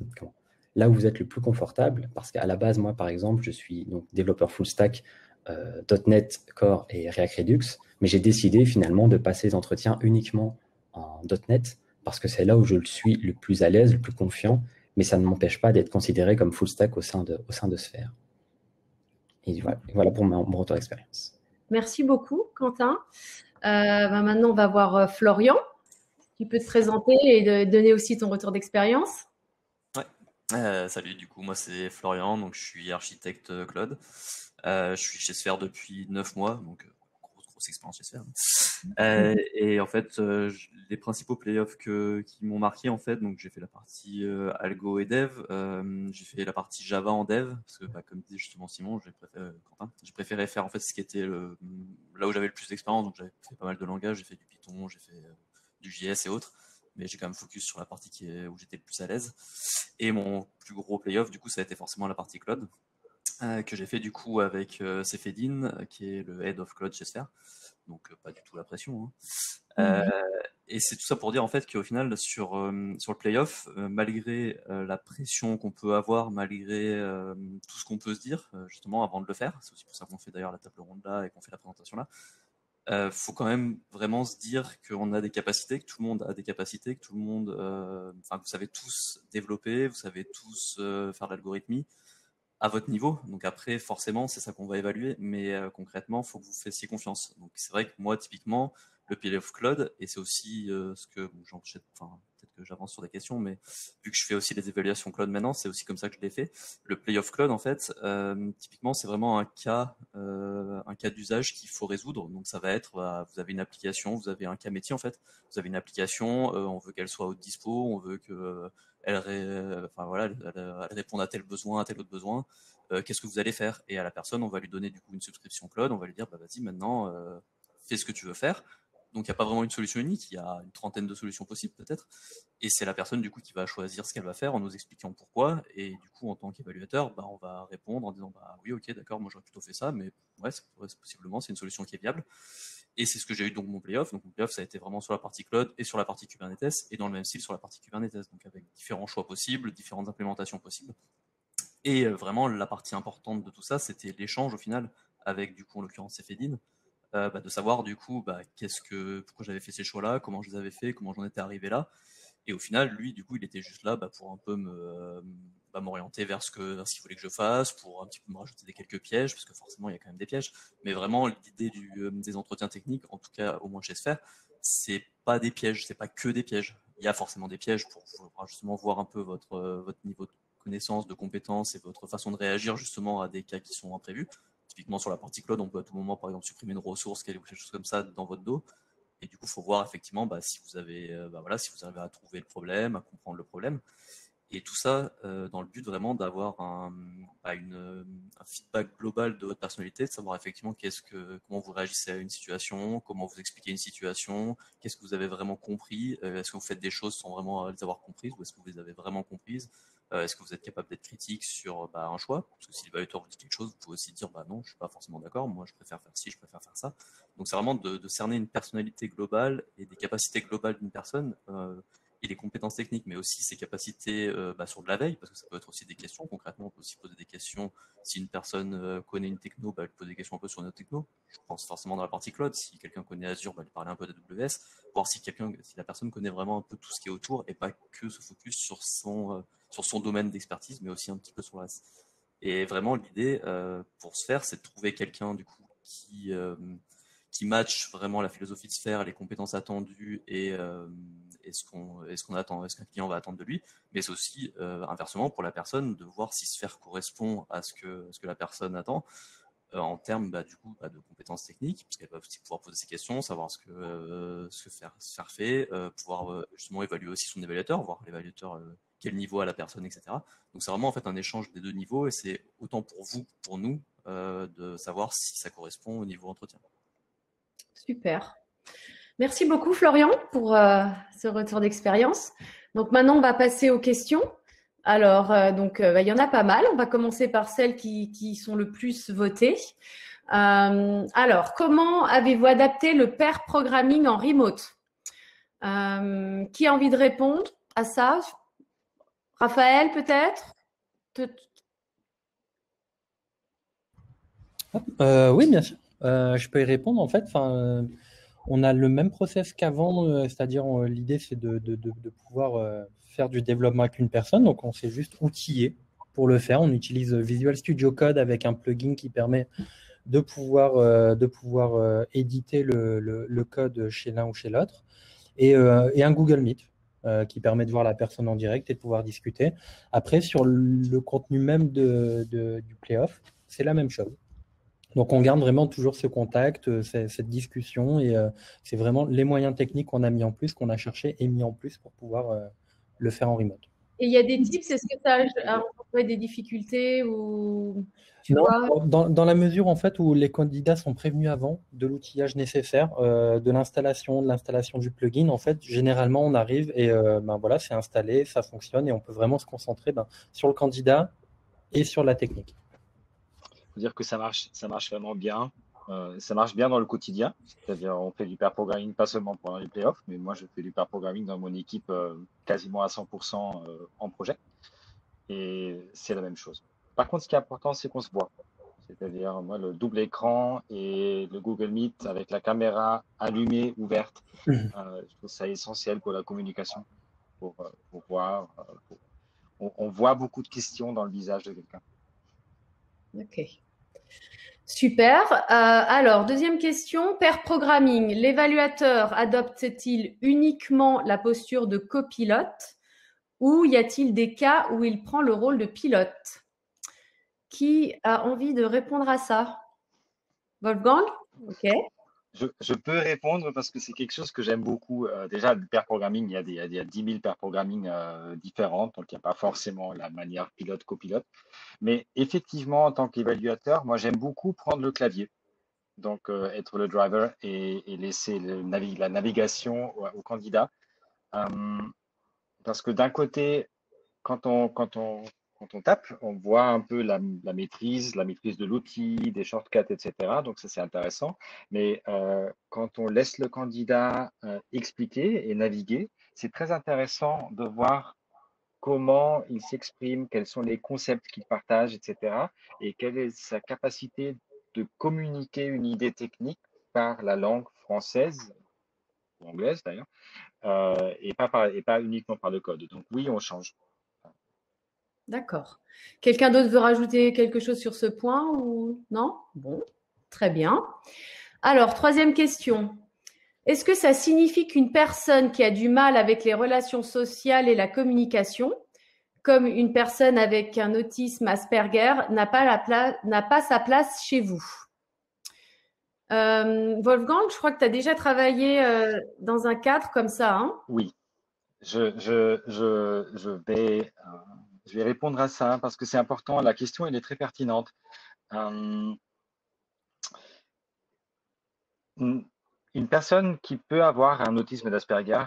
où vous êtes le plus confortable, parce qu'à la base, moi, par exemple, je suis donc développeur full stack .NET Core et React Redux, mais j'ai décidé finalement de passer les entretiens uniquement en .NET, parce que c'est là où je suis le plus à l'aise, le plus confiant, mais ça ne m'empêche pas d'être considéré comme full stack au sein de Sphere. Et voilà pour mon retour d'expérience. Merci beaucoup, Quentin. Maintenant, on va voir Florian, qui peut te présenter et donner aussi ton retour d'expérience. Salut, du coup, moi c'est Florian, donc je suis architecte cloud. Je suis chez Sphere depuis 9 mois, donc grosse expérience chez Sphere. Et en fait, les principaux playoffs qui m'ont marqué, en fait, donc j'ai fait la partie algo et dev, j'ai fait la partie Java en dev, parce que comme disait justement Simon, Quentin, j'ai préféré faire en fait ce qui était là où j'avais le plus d'expérience, donc j'avais fait pas mal de langages, j'ai fait du Python, j'ai fait du JS et autres, mais j'ai quand même focus sur la partie où j'étais le plus à l'aise. Et mon plus gros playoff, du coup, ça a été forcément la partie cloud, que j'ai fait du coup avec Sefedin, qui est le head of cloud chez Sphere. Donc pas du tout la pression. Et c'est tout ça pour dire en fait qu'au final sur le playoff, malgré la pression qu'on peut avoir, malgré tout ce qu'on peut se dire justement avant de le faire, c'est aussi pour ça qu'on fait d'ailleurs la table ronde là et qu'on fait la présentation là. Faut quand même vraiment se dire qu'on a des capacités, que tout le monde a des capacités, que tout le monde, que vous savez tous développer, vous savez tous faire de l'algorithmie à votre niveau. Donc après, forcément, c'est ça qu'on va évaluer, mais concrètement, il faut que vous fassiez confiance. Donc c'est vrai que moi, typiquement, le playoff cloud, et c'est aussi ce que, peut-être que j'avance sur des questions, mais vu que je fais aussi les évaluations cloud maintenant, c'est aussi comme ça que je l'ai fait. Le playoff cloud, en fait, typiquement, c'est vraiment un cas d'usage qu'il faut résoudre. Donc ça va être, vous avez une application, vous avez un cas métier en fait, vous avez une application, on veut qu'elle soit haute dispo, on veut que elle réponde à tel besoin, à tel autre besoin. Qu'est-ce que vous allez faire? Et à la personne, on va lui donner du coup une subscription cloud, on va lui dire, vas-y maintenant, fais ce que tu veux faire. Donc, il n'y a pas vraiment une solution unique, il y a une trentaine de solutions possibles peut-être. Et c'est la personne du coup qui va choisir ce qu'elle va faire en nous expliquant pourquoi. Et du coup, en tant qu'évaluateur, on va répondre en disant oui, ok, d'accord, moi j'aurais plutôt fait ça, mais ouais, possiblement, c'est une solution qui est viable. Et c'est ce que j'ai eu donc mon playoff. Donc mon playoff, ça a été vraiment sur la partie cloud et sur la partie Kubernetes, et dans le même style sur la partie Kubernetes, donc avec différents choix possibles, différentes implémentations possibles. Et vraiment, la partie importante de tout ça, c'était l'échange au final avec, du coup, en l'occurrence, Cefedin, de savoir du coup pourquoi j'avais fait ces choix-là, comment je les avais fait, comment j'en étais arrivé là. Et au final, lui, du coup, il était juste là pour un peu m'orienter vers ce qu'il voulait que je fasse, pour un petit peu me rajouter quelques pièges, parce que forcément, il y a quand même des pièges. Mais vraiment, l'idée des entretiens techniques, en tout cas, au moins chez Sphere, c'est pas des pièges, c'est pas que des pièges. Il y a forcément des pièges pour justement voir un peu votre niveau de connaissance, de compétences et votre façon de réagir justement à des cas qui sont imprévus. Typiquement, sur la partie cloud, on peut à tout moment, par exemple, supprimer une ressource, quelque chose comme ça dans votre dos. Et du coup, il faut voir effectivement si vous avez, si vous arrivez à trouver le problème, à comprendre le problème. Et tout ça dans le but vraiment d'avoir un feedback global de votre personnalité, de savoir effectivement comment vous réagissez à une situation, comment vous expliquez une situation, qu'est-ce que vous avez vraiment compris, est-ce que vous faites des choses sans vraiment les avoir comprises, ou est-ce que vous les avez vraiment comprises, est-ce que vous êtes capable d'être critique sur un choix, parce que si l'évaluateur vous dit quelque chose, vous pouvez aussi dire non, je suis pas forcément d'accord, moi je préfère faire ci, je préfère faire ça. Donc c'est vraiment de cerner une personnalité globale et des capacités globales d'une personne, et les compétences techniques, mais aussi ses capacités sur de la veille, parce que ça peut être aussi des questions. Concrètement, on peut aussi poser des questions. Si une personne connaît une techno, elle pose des questions un peu sur une autre techno. Je pense forcément dans la partie cloud. Si quelqu'un connaît Azure, lui parler un peu d'AWS, voir si la personne connaît vraiment un peu tout ce qui est autour et pas que se focus sur son domaine d'expertise, mais aussi un petit peu sur le reste. Et vraiment, l'idée pour se faire, c'est de trouver quelqu'un du coup qui match vraiment la philosophie de Sphere, les compétences attendues et ce qu'on attend, ce qu'un client va attendre de lui. Mais c'est aussi inversement pour la personne de voir si Sphere correspond à ce que la personne attend en termes de compétences techniques, parce qu'elle va aussi pouvoir poser ses questions, savoir ce que Sphere fait, pouvoir justement évaluer aussi son évaluateur, voir l'évaluateur quel niveau a la personne, etc. Donc c'est vraiment en fait un échange des deux niveaux, et c'est autant pour vous que pour nous de savoir si ça correspond au niveau entretien. Super. Merci beaucoup, Florian, pour ce retour d'expérience. Donc, maintenant, on va passer aux questions. Alors, il y en a pas mal. On va commencer par celles qui sont le plus votées. Alors, comment avez-vous adapté le pair programming en remote? Qui a envie de répondre à ça? Raphaël, peut-être? Oui, bien sûr. Je peux y répondre. En fait, on a le même process qu'avant, c'est-à-dire l'idée, c'est de pouvoir faire du développement avec une personne. Donc, on s'est juste outillé pour le faire. On utilise Visual Studio Code avec un plugin qui permet de pouvoir éditer le code chez l'un ou chez l'autre, et un Google Meet qui permet de voir la personne en direct et de pouvoir discuter. Après, sur le contenu même du playoff, c'est la même chose. Donc, on garde vraiment toujours ce contact, cette discussion, et c'est vraiment les moyens techniques qu'on a mis en plus, qu'on a cherché et mis en plus pour pouvoir le faire en remote. Et il y a des tips, est-ce que ça a rencontré des difficultés ou non, dans la mesure en fait où les candidats sont prévenus avant de l'outillage nécessaire, de l'installation du plugin, en fait, généralement on arrive et voilà, c'est installé, ça fonctionne et on peut vraiment se concentrer sur le candidat et sur la technique. Il faut dire que ça marche vraiment bien. Ça marche bien dans le quotidien, c'est-à-dire on fait du pair programming pas seulement pendant les playoffs, mais moi je fais du pair programming dans mon équipe quasiment à 100% en projet, et c'est la même chose. Par contre, ce qui est important, c'est qu'on se voit, c'est-à-dire moi le double écran et le Google Meet avec la caméra allumée, ouverte, je trouve ça essentiel pour la communication, pour voir. On voit beaucoup de questions dans le visage de quelqu'un. Ok. Super. Alors, deuxième question, pair programming. L'évaluateur adopte-t-il uniquement la posture de copilote ou y a-t-il des cas où il prend le rôle de pilote? Qui a envie de répondre à ça? Wolfgang? Ok. Je peux répondre parce que c'est quelque chose que j'aime beaucoup. Déjà, le pair programming, il y a 10 000 pair programming différentes, donc il n'y a pas forcément la manière pilote-copilote. Mais effectivement, en tant qu'évaluateur, moi, j'aime beaucoup prendre le clavier. donc être le driver et laisser la navigation au candidat. Parce que d'un côté, quand on tape, on voit un peu la maîtrise de l'outil, des shortcuts, etc. Donc ça, c'est intéressant. Mais quand on laisse le candidat expliquer et naviguer, c'est très intéressant de voir comment il s'exprime, quels sont les concepts qu'il partage, etc. Et quelle est sa capacité de communiquer une idée technique par la langue française, ou anglaise d'ailleurs, et pas uniquement par le code. Donc oui, on change. D'accord. Quelqu'un d'autre veut rajouter quelque chose sur ce point ou non? Bon, très bien. Alors, troisième question. Est-ce que ça signifie qu'une personne qui a du mal avec les relations sociales et la communication, comme une personne avec un autisme Asperger, n'a pas sa place chez vous? Wolfgang, je crois que tu as déjà travaillé dans un cadre comme ça, hein? Oui, je vais répondre à ça parce que c'est important. La question, elle est très pertinente. Une personne qui peut avoir un autisme d'Asperger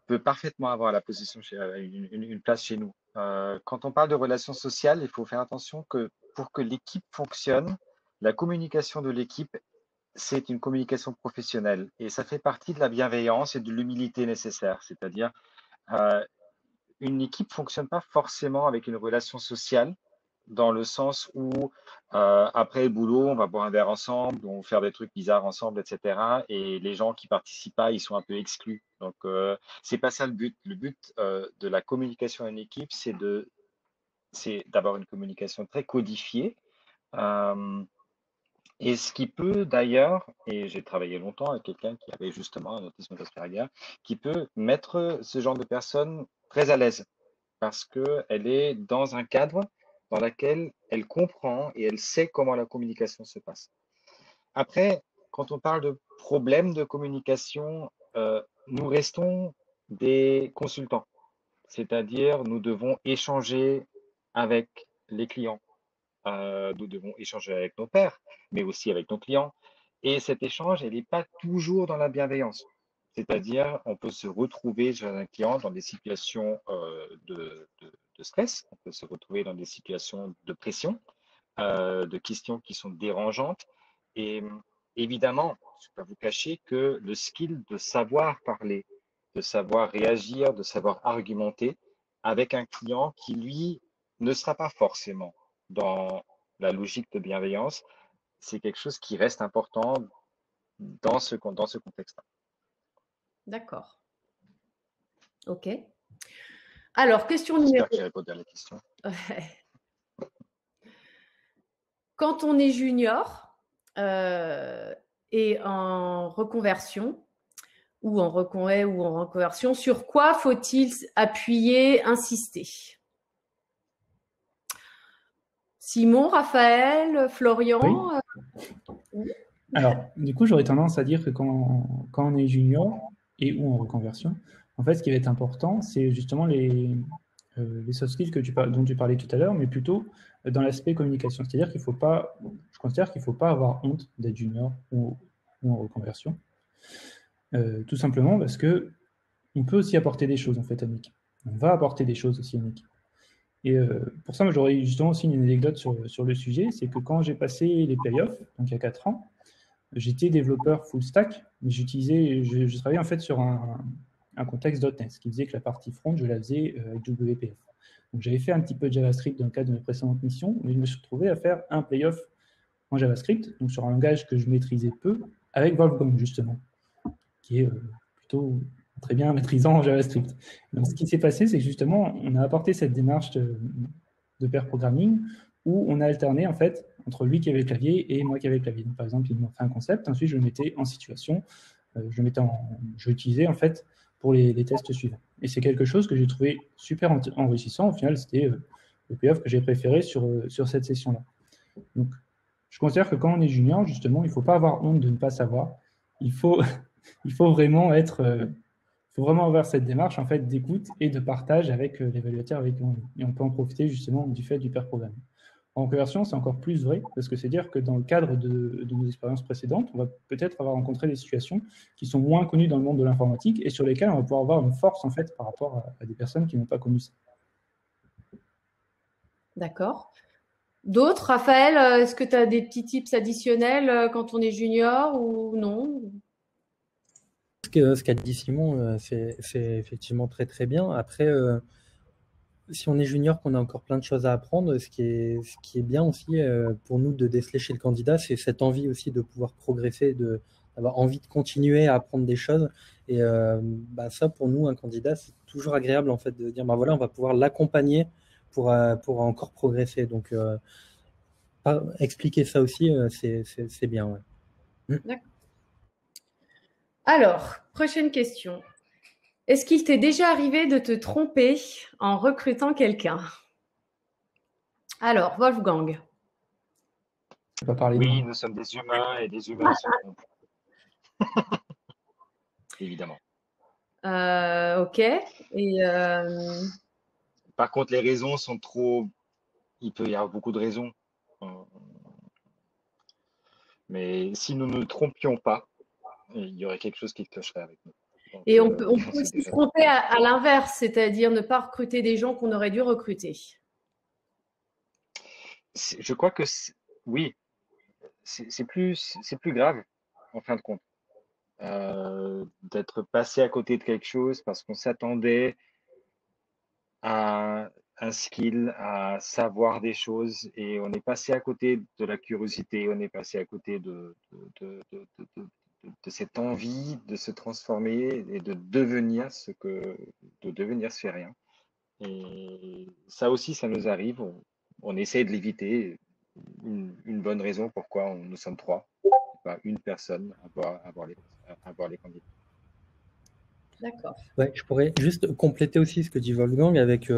peut parfaitement avoir une place chez nous. Quand on parle de relations sociales, il faut faire attention que pour que l'équipe fonctionne, la communication de l'équipe, c'est une communication professionnelle et ça fait partie de la bienveillance et de l'humilité nécessaire. C'est-à-dire, une équipe fonctionne pas forcément avec une relation sociale dans le sens où après le boulot, on va boire un verre ensemble, on va faire des trucs bizarres ensemble, etc. Et les gens qui participent pas, ils sont un peu exclus. Donc c'est pas ça le but. Le but de la communication en équipe, c'est d'avoir une communication très codifiée. Et ce qui peut d'ailleurs, et j'ai travaillé longtemps avec quelqu'un qui avait justement un autisme d'Asperger, qui peut mettre ce genre de personne très à l'aise parce qu'elle est dans un cadre dans lequel elle comprend et elle sait comment la communication se passe. Après, quand on parle de problèmes de communication, nous restons des consultants, c'est-à-dire nous devons échanger avec les clients, nous devons échanger avec nos pairs, mais aussi avec nos clients. Et cet échange, elle n'est pas toujours dans la bienveillance. C'est-à-dire, on peut se retrouver chez un client dans des situations de stress, on peut se retrouver dans des situations de pression, de questions qui sont dérangeantes. Et évidemment, je ne vais pas vous cacher que le skill de savoir parler, de savoir réagir, de savoir argumenter avec un client qui, lui, ne sera pas forcément dans la logique de bienveillance, c'est quelque chose qui reste important dans ce contexte-là. D'accord. OK. Alors, question numéro… J'espère que j'ai répondu à la question. Quand on est junior et en reconversion ou en reconversion, sur quoi faut-il appuyer, insister? Simon, Raphaël, Florian? Oui. Alors, du coup, j'aurais tendance à dire que quand on est junior et ou en reconversion, en fait, ce qui va être important, c'est justement les soft skills dont tu parlais tout à l'heure, mais plutôt dans l'aspect communication. C'est-à-dire qu'il faut pas, je considère qu'il ne faut pas avoir honte d'être junior ou en reconversion. Tout simplement parce que on peut aussi apporter des choses en fait à une équipe. On va apporter des choses aussi à une équipe. Et pour ça, j'aurais justement aussi une anecdote sur le sujet, c'est que quand j'ai passé les playoffs, donc il y a 4 ans, j'étais développeur full stack, mais je travaillais en fait sur un contexte .NET, ce qui faisait que la partie front, je la faisais avec WPF. Donc j'avais fait un petit peu de JavaScript dans le cadre de mes précédentes missions, mais je me suis retrouvé à faire un playoff en JavaScript, donc sur un langage que je maîtrisais peu, avec Wolfgang justement, qui est plutôt très bien maîtrisant en JavaScript. Donc, ce qui s'est passé, c'est que justement, on a apporté cette démarche de pair programming où on a alterné en fait entre lui qui avait le clavier et moi qui avais le clavier. Donc, par exemple, il m'a fait un concept, ensuite je le mettais en situation, je l'utilisais en fait pour les tests suivants. Et c'est quelque chose que j'ai trouvé super enrichissant. Au final, c'était le payoff que j'ai préféré sur cette session-là. Donc, je considère que quand on est junior, justement, il ne faut pas avoir honte de ne pas savoir. Il faut vraiment faut vraiment avoir cette démarche en fait d'écoute et de partage avec l'évaluateur avec qui on peut en profiter justement du fait du pair programming. En conversion, c'est encore plus vrai, parce que c'est dire que dans le cadre de nos expériences précédentes, on va peut-être avoir rencontré des situations qui sont moins connues dans le monde de l'informatique et sur lesquelles on va pouvoir avoir une force en fait par rapport à des personnes qui n'ont pas connu ça. D'accord. D'autres, Raphaël, est-ce que tu as des petits tips additionnels quand on est junior ou non? Ce qu'a dit Simon, c'est effectivement très très bien. Après, si on est junior, qu'on a encore plein de choses à apprendre, ce qui est bien aussi pour nous de déceler chez le candidat, c'est cette envie aussi de pouvoir progresser, d'avoir envie de continuer à apprendre des choses. Et ça, pour nous, un candidat, c'est toujours agréable en fait de dire, voilà, on va pouvoir l'accompagner pour encore progresser. Donc, expliquer ça aussi, c'est bien. Ouais. D'accord. Alors, prochaine question. Est-ce qu'il t'est déjà arrivé de te tromper en recrutant quelqu'un? Alors, Wolfgang. Je vais pas parler de Oui, moi. nous sommes des humains et des humains se trompent. Évidemment. Ok. Et Par contre, les raisons sont trop. Il peut y avoir beaucoup de raisons. Mais si nous ne trompions pas, il y aurait quelque chose qui clocherait avec nous. Donc, Et on peut c'est aussi se déjà tromper à l'inverse, c'est-à-dire ne pas recruter des gens qu'on aurait dû recruter. Je crois que oui, c'est plus grave en fin de compte d'être passé à côté de quelque chose parce qu'on s'attendait à un skill, à savoir des choses et on est passé à côté de la curiosité, on est passé à côté de cette envie de se transformer et de devenir de devenir sphérien. Et ça aussi, ça nous arrive. On essaie de l'éviter. Une bonne raison pourquoi nous sommes trois, pas une personne à voir les candidats. D'accord. Ouais, je pourrais juste compléter aussi ce que dit Wolfgang avec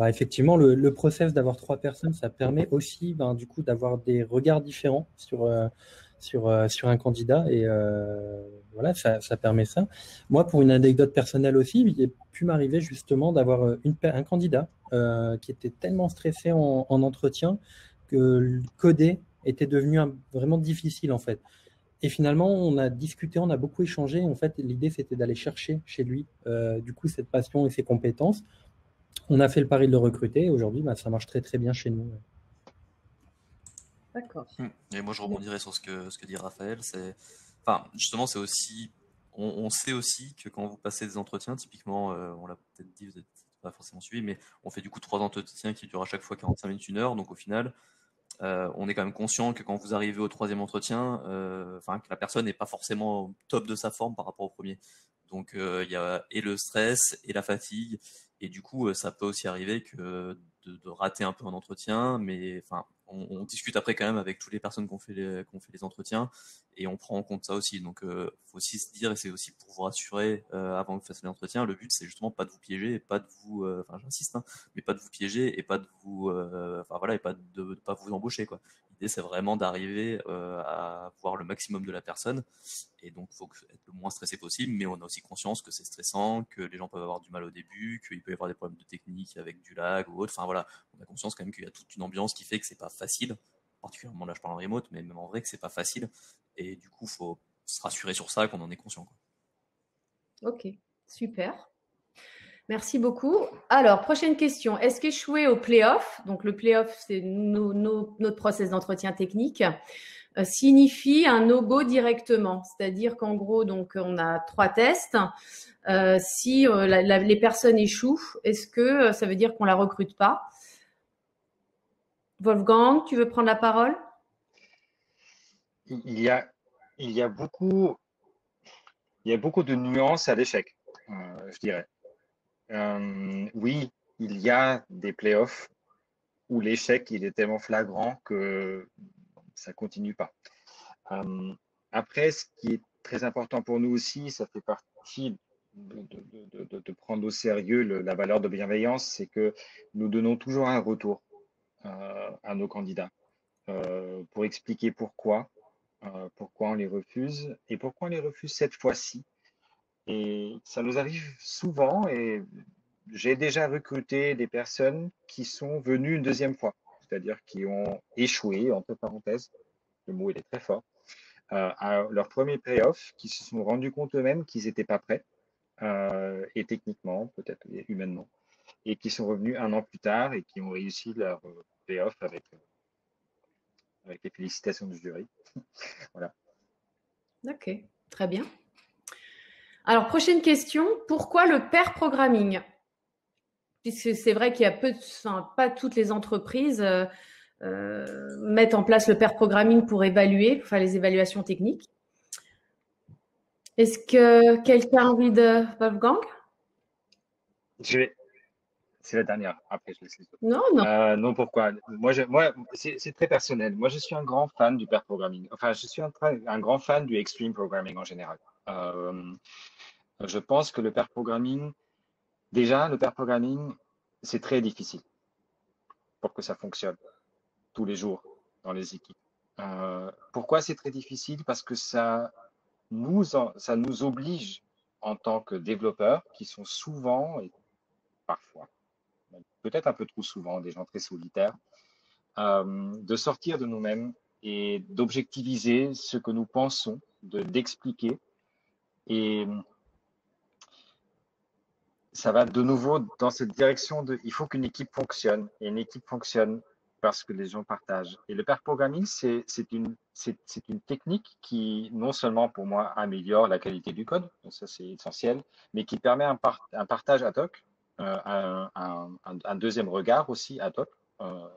effectivement le process d'avoir 3 personnes, ça permet aussi du coup d'avoir des regards différents sur un candidat et voilà, ça permet ça. Moi, pour une anecdote personnelle aussi, il a pu m'arriver justement d'avoir un candidat qui était tellement stressé en entretien que le coder était devenu vraiment difficile en fait. Et finalement, on a discuté, on a beaucoup échangé. En fait, l'idée, c'était d'aller chercher chez lui, du coup, cette passion et ses compétences. On a fait le pari de le recruter. Et aujourd'hui, ça marche très, très bien chez nous. D'accord. Et moi, je rebondirais sur ce que dit Raphaël. Enfin, justement, c'est aussi, on sait aussi que quand vous passez des entretiens, typiquement, on l'a peut-être dit, vous n'êtes pas forcément suivi, mais on fait du coup 3 entretiens qui durent à chaque fois 45 minutes, 1 heure. Donc au final, on est quand même conscient que quand vous arrivez au 3e entretien, que la personne n'est pas forcément au top de sa forme par rapport au premier. Donc il y a et le stress et la fatigue, et du coup ça peut aussi arriver que de rater un peu un entretien, mais on discute après quand même avec toutes les personnes qui ont fait les entretiens, et on prend en compte ça aussi. Donc faut aussi se dire, et c'est aussi pour vous rassurer avant que vous fassiez l'entretien, le but c'est justement pas de vous piéger et pas de vous, j'insiste, hein, mais pas de vous piéger et pas de vous, et pas de pas vous embaucher, quoi. L'idée c'est vraiment d'arriver à voir le maximum de la personne, et donc il faut être le moins stressé possible, mais on a aussi conscience que c'est stressant, que les gens peuvent avoir du mal au début, qu'il peut y avoir des problèmes de technique avec du lag ou autre. Enfin voilà, on a conscience quand même qu'il y a toute une ambiance qui fait que c'est pas facile, particulièrement là je parle en remote, mais même en vrai que c'est pas facile, et du coup il faut se rassurer sur ça, qu'on en est conscient, quoi. Ok, super. Merci beaucoup. Alors, prochaine question. Est-ce qu'échouer au play-off, donc le play-off, c'est notre process d'entretien technique, signifie un no-go directement? C'est-à-dire qu'en gros, donc, on a 3 tests. Si les personnes échouent, est-ce que ça veut dire qu'on la recrute pas? Wolfgang, tu veux prendre la parole? Il y a, il y a beaucoup, il y a beaucoup de nuances à l'échec, je dirais. Oui, il y a des playoffs où l'échec il est tellement flagrant que ça continue pas. Après, ce qui est très important pour nous aussi, ça fait partie de prendre au sérieux la valeur de bienveillance, c'est que nous donnons toujours un retour à nos candidats pour expliquer pourquoi on les refuse et pourquoi on les refuse cette fois-ci. Et ça nous arrive souvent et j'ai déjà recruté des personnes qui sont venues une deuxième fois. c'est-à-dire qui ont échoué, entre parenthèses, le mot il est très fort, à leur premier payoff, qui se sont rendus compte eux-mêmes qu'ils n'étaient pas prêts, et techniquement, peut-être humainement, et qui sont revenus 1 an plus tard et qui ont réussi leur payoff avec les félicitations du jury. Voilà. Ok, très bien. Alors, prochaine question. Pourquoi le pair programming? Puisque c'est vrai qu'il y a pas toutes les entreprises mettent en place le pair programming pour évaluer, pour faire les évaluations techniques. Est-ce que quelqu'un a envie de Wolfgang? C'est la dernière. Après, je laisse les autres. Non. Non, pourquoi? Moi, c'est très personnel. Moi, je suis un grand fan du pair programming. Enfin, je suis un grand fan du extreme programming en général. Je pense que le pair programming, c'est très difficile pour que ça fonctionne tous les jours dans les équipes. Pourquoi c'est très difficile? Parce que ça nous oblige en tant que développeurs, qui sont souvent et parfois, peut-être un peu trop souvent, des gens très solitaires, de sortir de nous-mêmes et d'objectiviser ce que nous pensons, d'expliquer. Et ça va de nouveau dans cette direction il faut qu'une équipe fonctionne. Et une équipe fonctionne parce que les gens partagent. Et le pair programming, c'est une technique qui, non seulement pour moi, améliore la qualité du code, donc ça c'est essentiel, mais qui permet un partage ad hoc, un deuxième regard aussi ad hoc. On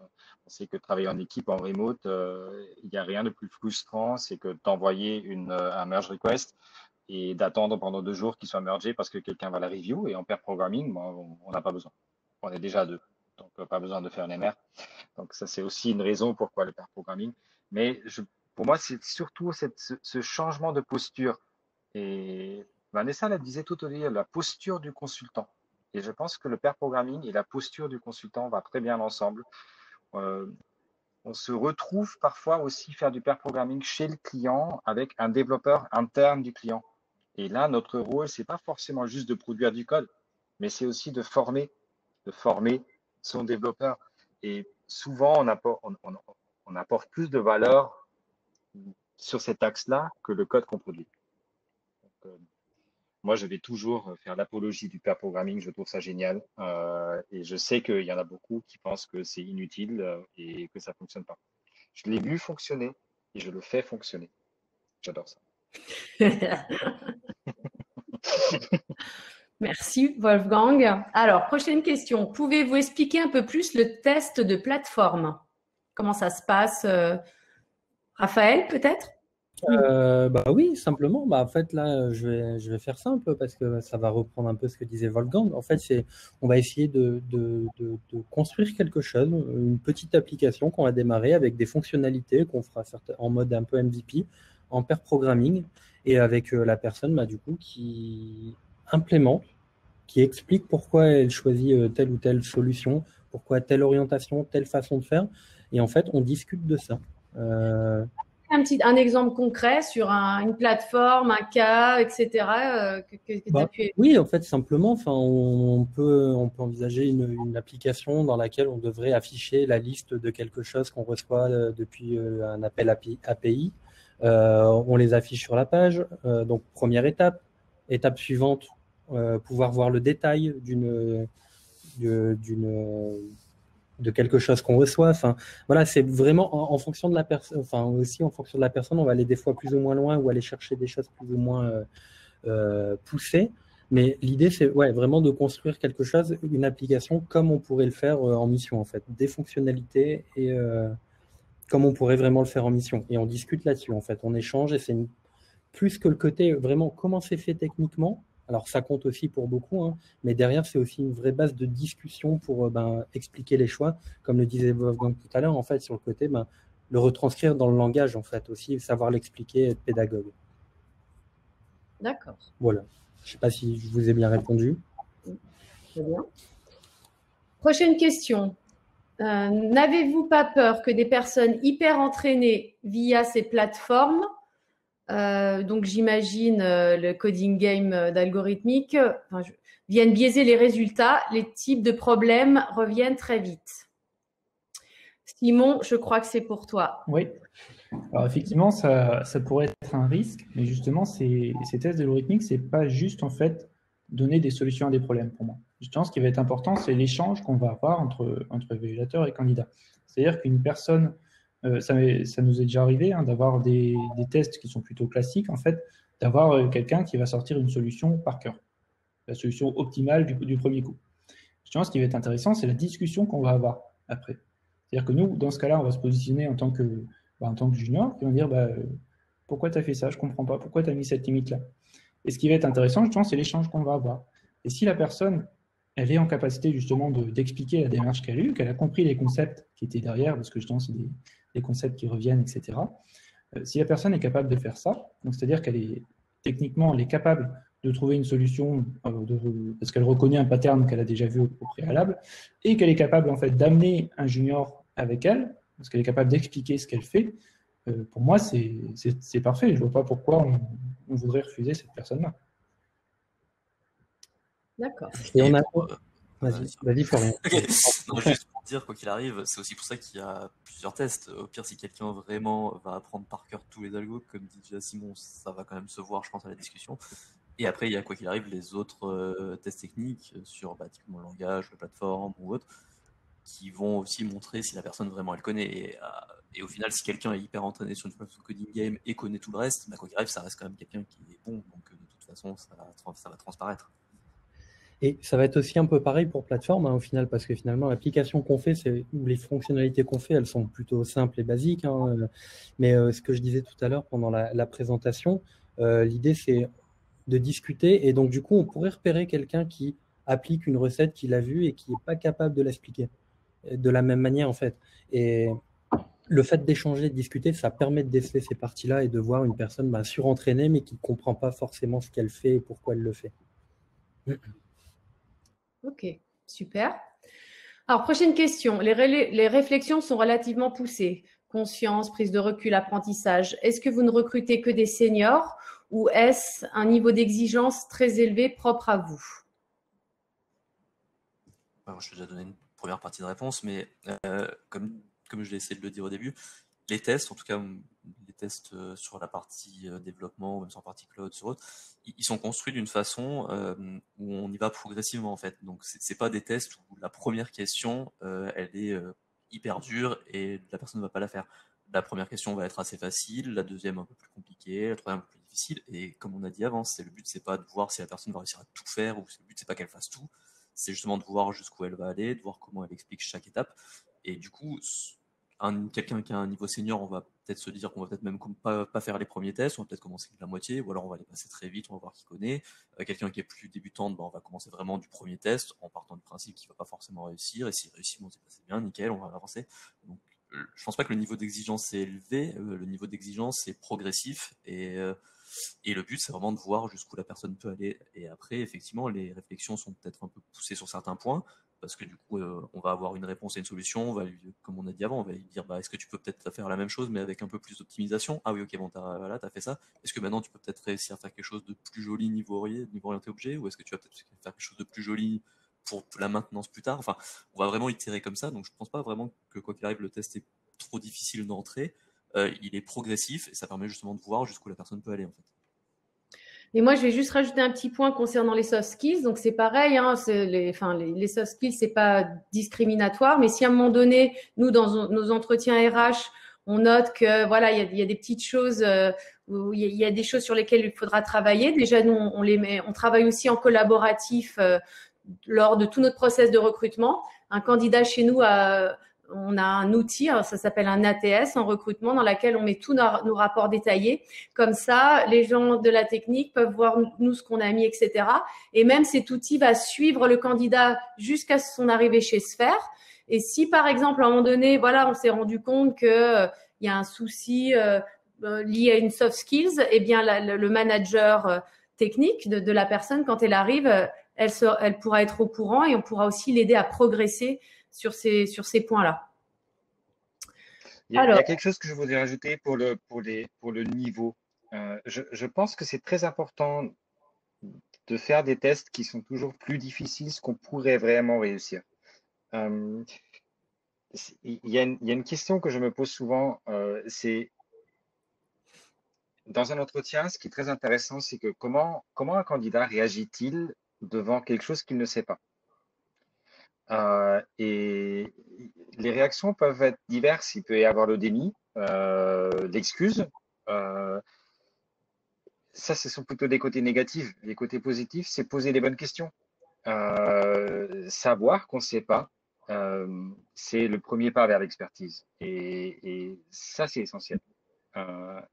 sait que travailler en équipe en remote, il n'y a rien de plus frustrant, c'est que d'envoyer un merge request et d'attendre pendant 2 jours qu'il soit mergé parce que quelqu'un va la review. Et en pair programming, on n'a pas besoin. On est déjà 2, donc pas besoin de faire un MR. Donc ça, c'est aussi une raison pourquoi le pair programming. Mais pour moi, c'est surtout ce changement de posture. Et Vanessa la disait tout au début, la posture du consultant. Et je pense que le pair programming et la posture du consultant vont très bien ensemble. On se retrouve parfois aussi faire du pair programming chez le client avec un développeur interne du client. Et là, notre rôle, c'est pas forcément juste de produire du code, mais c'est aussi de former son développeur. Et souvent, on apporte plus de valeur sur cet axe-là que le code qu'on produit. Donc, moi, je vais toujours faire l'apologie du pair programming. Je trouve ça génial. Et je sais qu'il y en a beaucoup qui pensent que c'est inutile et que ça fonctionne pas. Je l'ai vu fonctionner et je le fais fonctionner. J'adore ça. Merci Wolfgang. Alors, prochaine question. Pouvez-vous expliquer un peu plus le test de plateforme? Comment ça se passe? Raphaël, peut-être? Oui, simplement. En fait, là, je vais faire simple parce que ça va reprendre un peu ce que disait Wolfgang. En fait, on va essayer de construire quelque chose, une petite application qu'on va démarrer avec des fonctionnalités qu'on fera en mode un peu MVP, en pair programming, et avec la personne, du coup, qui implémente, qui explique pourquoi elle choisit telle ou telle solution, pourquoi telle orientation, telle façon de faire. Et en fait, on discute de ça. Un exemple concret sur une plateforme, un cas, etc. Oui, en fait, simplement, on peut envisager une application dans laquelle on devrait afficher la liste de quelque chose qu'on reçoit depuis un appel API. On les affiche sur la page. Donc, première étape. Étape suivante, pouvoir voir le détail de quelque chose qu'on reçoit. Voilà, c'est vraiment en fonction de la personne. Aussi en fonction de la personne, on va aller des fois plus ou moins loin ou aller chercher des choses plus ou moins poussées. Mais l'idée, c'est vraiment de construire quelque chose, une application comme on pourrait le faire en mission, en fait, des fonctionnalités et comme on pourrait vraiment le faire en mission. Et on discute là-dessus, en fait, on échange et c'est plus que le côté vraiment comment c'est fait techniquement. Alors, ça compte aussi pour beaucoup, mais derrière, c'est aussi une vraie base de discussion pour expliquer les choix. Comme le disait Wolfgang tout à l'heure, en fait, sur le côté, le retranscrire dans le langage, en fait, aussi, savoir l'expliquer, être pédagogue. D'accord. Voilà. Je ne sais pas si je vous ai bien répondu. Très bien. Prochaine question. N'avez-vous pas peur que des personnes hyper entraînées via ces plateformes, donc j'imagine le coding game d'algorithmique, viennent biaiser les résultats, les types de problèmes reviennent très vite? Simon, je crois que c'est pour toi. Oui. Alors effectivement, ça pourrait être un risque, mais justement, ces tests d'algorithmique, c'est pas juste en fait donner des solutions à des problèmes pour moi. Justement, ce qui va être important, c'est l'échange qu'on va avoir entre évaluateurs et candidats. C'est-à-dire qu'une personne, ça nous est déjà arrivé d'avoir des tests qui sont plutôt classiques, en fait, d'avoir quelqu'un qui va sortir une solution par cœur, la solution optimale du premier coup. Justement, ce qui va être intéressant, c'est la discussion qu'on va avoir après. C'est-à-dire que nous, dans ce cas-là, on va se positionner en tant que junior, qui va dire pourquoi tu as fait ça, je ne comprends pas, pourquoi tu as mis cette limite-là. Et ce qui va être intéressant, justement, c'est l'échange qu'on va avoir. Et si la personne, elle est en capacité justement d'expliquer la démarche qu'elle a eue, qu'elle a compris les concepts qui étaient derrière, parce que justement, c'est des concepts qui reviennent, etc. Si la personne est capable de faire ça, donc c'est-à-dire qu'elle est techniquement, elle est capable de trouver une solution parce qu'elle reconnaît un pattern qu'elle a déjà vu au préalable et qu'elle est capable en fait d'amener un junior avec elle, parce qu'elle est capable d'expliquer ce qu'elle fait. Pour moi, c'est parfait. Je ne vois pas pourquoi on voudrait refuser cette personne-là. D'accord. Et on a... Vas-y, Florian. Okay. Non, juste pour dire, quoi qu'il arrive, c'est aussi pour ça qu'il y a plusieurs tests. Au pire, si quelqu'un vraiment va apprendre par cœur tous les algos, comme dit déjà Simon, ça va quand même se voir, je pense, à la discussion. Et après, il y a, quoi qu'il arrive, les autres tests techniques sur typiquement le langage, la plateforme ou autre, qui vont aussi montrer si la personne vraiment elle connaît. Et au final, si quelqu'un est hyper entraîné sur une plateforme coding game et connaît tout le reste, quoi qu'il arrive, ça reste quand même quelqu'un qui est bon. Donc de toute façon, ça va transparaître. Et ça va être aussi un peu pareil pour plateforme au final, parce que finalement, l'application qu'on fait, ou les fonctionnalités qu'on fait, elles sont plutôt simples et basiques. Mais ce que je disais tout à l'heure pendant la présentation, l'idée, c'est de discuter. Et donc, du coup, on pourrait repérer quelqu'un qui applique une recette qu'il a vue et qui n'est pas capable de l'expliquer de la même manière, en fait. Et le fait d'échanger, de discuter, ça permet de déceler ces parties-là et de voir une personne surentraînée, mais qui ne comprend pas forcément ce qu'elle fait et pourquoi elle le fait. Ok, super. Alors, prochaine question. Les réflexions sont relativement poussées. Conscience, prise de recul, apprentissage. Est-ce que vous ne recrutez que des seniors ou est-ce un niveau d'exigence très élevé propre à vous? Alors, je vais déjà donner une première partie de réponse, mais comme je l'ai essayé de le dire au début, les tests, en tout cas les tests sur la partie développement, ou même sur la partie cloud, sur autre, ils sont construits d'une façon où on y va progressivement en fait. Donc c'est pas des tests où la première question elle est hyper dure et la personne ne va pas la faire. La première question va être assez facile, la deuxième un peu plus compliquée, la troisième un peu plus difficile. Et comme on a dit avant, le but c'est pas de voir si la personne va réussir à tout faire ou le but c'est pas qu'elle fasse tout. C'est justement de voir jusqu'où elle va aller, de voir comment elle explique chaque étape. Et du coup, quelqu'un qui a un niveau senior, on va peut-être se dire qu'on va peut-être même pas faire les premiers tests, on va peut-être commencer avec la moitié, ou alors on va les passer très vite, on va voir qui connaît. Quelqu'un qui est plus débutante, on va commencer vraiment du premier test en partant du principe qu'il va pas forcément réussir, et s'il réussit, bon, c'est passé bien, nickel, on va avancer. Donc, je pense pas que le niveau d'exigence est élevé, le niveau d'exigence est progressif, et le but c'est vraiment de voir jusqu'où la personne peut aller. Et après, effectivement, les réflexions sont peut-être un peu poussées sur certains points, parce que du coup, on va avoir une réponse et une solution, comme on a dit avant, on va lui dire est-ce que tu peux peut-être faire la même chose, mais avec un peu plus d'optimisation? Ah oui, ok, bon, t'as fait ça. Est-ce que maintenant tu peux peut-être réussir à faire quelque chose de plus joli niveau orienté objet, ou est-ce que tu vas peut-être faire quelque chose de plus joli pour la maintenance plus tard? Enfin, on va vraiment itérer comme ça, donc je pense pas vraiment que quoi qu'il arrive, le test est trop difficile d'entrée. Il est progressif et ça permet justement de voir jusqu'où la personne peut aller en fait. Et moi, je vais juste rajouter un petit point concernant les soft skills. Donc, c'est pareil, les soft skills, c'est pas discriminatoire. Mais si à un moment donné, nous, dans nos entretiens RH, on note que voilà, il y a des petites choses, où il y a des choses sur lesquelles il faudra travailler. Déjà, nous, on travaille aussi en collaboratif lors de tout notre process de recrutement. Un candidat chez nous on a un outil, ça s'appelle un ATS en recrutement, dans lequel on met tous nos rapports détaillés. Comme ça, les gens de la technique peuvent voir nous ce qu'on a mis, etc. Et même cet outil va suivre le candidat jusqu'à son arrivée chez Sphere. Et si, par exemple, à un moment donné, voilà, on s'est rendu compte que il y a un souci lié à une soft skills, eh bien, le manager technique de la personne, quand elle arrive, elle pourra être au courant et on pourra aussi l'aider à progresser sur ces points-là. Il y a quelque chose que je voudrais rajouter pour le niveau. Je pense que c'est très important de faire des tests qui sont toujours plus difficiles, ce qu'on pourrait vraiment réussir. il y a une question que je me pose souvent, c'est dans un entretien, ce qui est très intéressant, c'est que comment un candidat réagit-il devant quelque chose qu'il ne sait pas? Et les réactions peuvent être diverses. Il peut y avoir le déni, l'excuse. Euh, Ça, ce sont plutôt des côtés négatifs. Les côtés positifs, c'est poser les bonnes questions. Savoir qu'on ne sait pas, c'est le premier pas vers l'expertise. Et ça, c'est essentiel.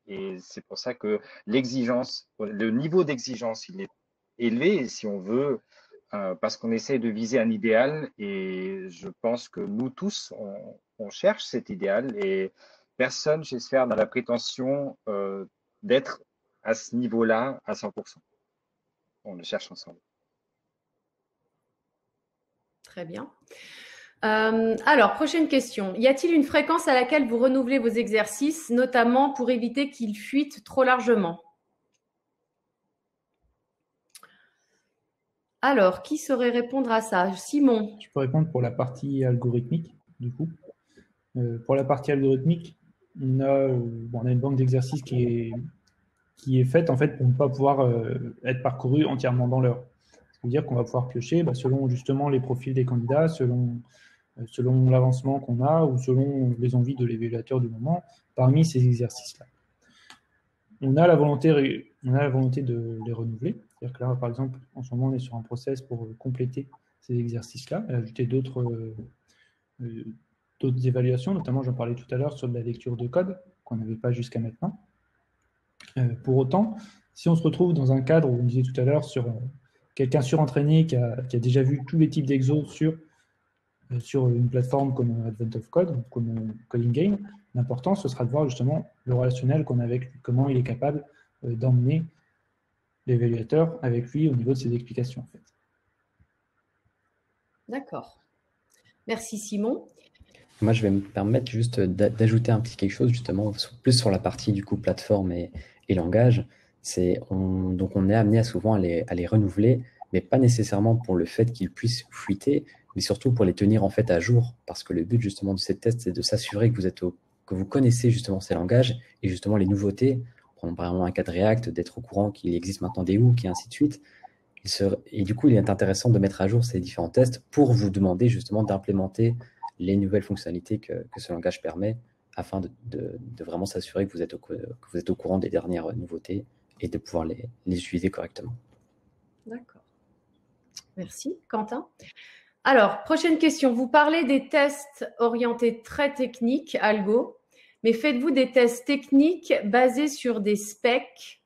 Et c'est pour ça que l'exigence, le niveau d'exigence, il est élevé si on veut, parce qu'on essaie de viser un idéal. Et je pense que nous tous, on cherche cet idéal. Et personne chez Sphère n'a la prétention d'être à ce niveau-là à 100%. On le cherche ensemble. Très bien. Alors, prochaine question. Y a-t-il une fréquence à laquelle vous renouvelez vos exercices, notamment pour éviter qu'ils fuitent trop largement? Alors, qui saurait répondre à ça? Simon. Je peux répondre pour la partie algorithmique, du coup. Pour la partie algorithmique, on a une banque d'exercices qui est faite en fait pour ne pas pouvoir être parcourue entièrement dans l'heure. Ça veut dire qu'on va pouvoir piocher selon justement les profils des candidats, selon l'avancement qu'on a ou selon les envies de l'évaluateur du moment parmi ces exercices-là. On a la volonté de les renouveler. C'est-à-dire que là, par exemple, en ce moment, on est sur un process pour compléter ces exercices-là et ajouter d'autres évaluations. Notamment, j'en parlais tout à l'heure sur de la lecture de code qu'on n'avait pas jusqu'à maintenant. Pour autant, si on se retrouve dans un cadre où on disait tout à l'heure sur quelqu'un surentraîné qui a déjà vu tous les types d'exos sur une plateforme comme Advent of Code, comme Coding Game, l'important, ce sera de voir justement le relationnel qu'on a avec lui, comment il est capable d'emmener l'évaluateur avec lui au niveau de ses explications. En fait. D'accord. Merci Simon. Moi, je vais me permettre juste d'ajouter un petit quelque chose, justement, plus sur la partie du coup plateforme et langage. Donc, on est amené souvent à les renouveler, mais pas nécessairement pour le fait qu'ils puissent fuiter, mais surtout pour les tenir en fait à jour. Parce que le but justement de ces tests, c'est de s'assurer que vous connaissez justement ces langages et justement les nouveautés. Prenons par exemple un cas de React, d'être au courant qu'il existe maintenant des hooks et ainsi de suite. Et du coup, il est intéressant de mettre à jour ces différents tests pour vous demander justement d'implémenter les nouvelles fonctionnalités que ce langage permet afin de vraiment s'assurer que vous êtes au courant des dernières nouveautés et de pouvoir les utiliser correctement. D'accord. Merci. Quentin? Alors, prochaine question. Vous parlez des tests orientés très techniques, algo, mais faites-vous des tests techniques basés sur des specs,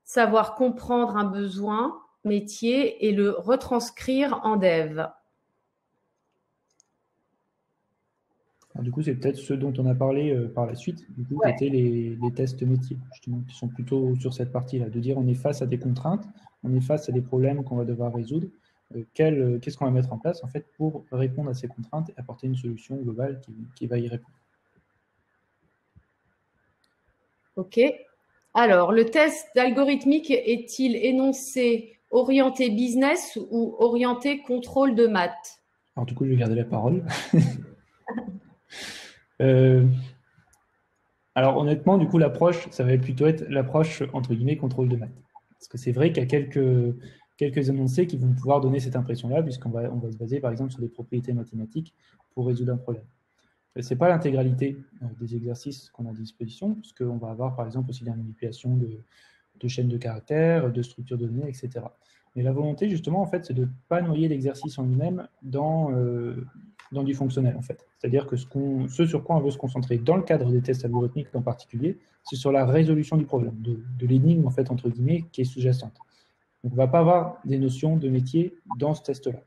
savoir comprendre un besoin métier et le retranscrire en dev? Alors, du coup, c'est peut-être ce dont on a parlé par la suite, du coup, qui étaient les tests métiers, justement, qui sont plutôt sur cette partie-là, de dire on est face à des contraintes, on est face à des problèmes qu'on va devoir résoudre, qu'est-ce qu'on va mettre en place en fait pour répondre à ces contraintes et apporter une solution globale qui va y répondre. Ok. Alors, le test d'algorithmique est-il énoncé orienté business ou orienté contrôle de maths? Alors du coup, je vais garder la parole. Alors honnêtement, du coup, l'approche, ça va plutôt être l'approche entre guillemets contrôle de maths. Parce que c'est vrai qu'il y a quelques énoncés qui vont pouvoir donner cette impression-là, puisqu'on va se baser par exemple sur des propriétés mathématiques pour résoudre un problème. Ce n'est pas l'intégralité des exercices qu'on a à disposition, puisqu'on va avoir par exemple aussi la manipulation de chaînes de caractères, de structures de données, etc. Mais la volonté, justement, en fait, c'est de ne pas noyer l'exercice en lui-même dans du fonctionnel, en fait. C'est-à-dire que ce sur quoi on veut se concentrer dans le cadre des tests algorithmiques en particulier, c'est sur la résolution du problème, de l'énigme, en fait, entre guillemets, qui est sous-jacente. Donc, on ne va pas avoir des notions de métier dans ce test-là.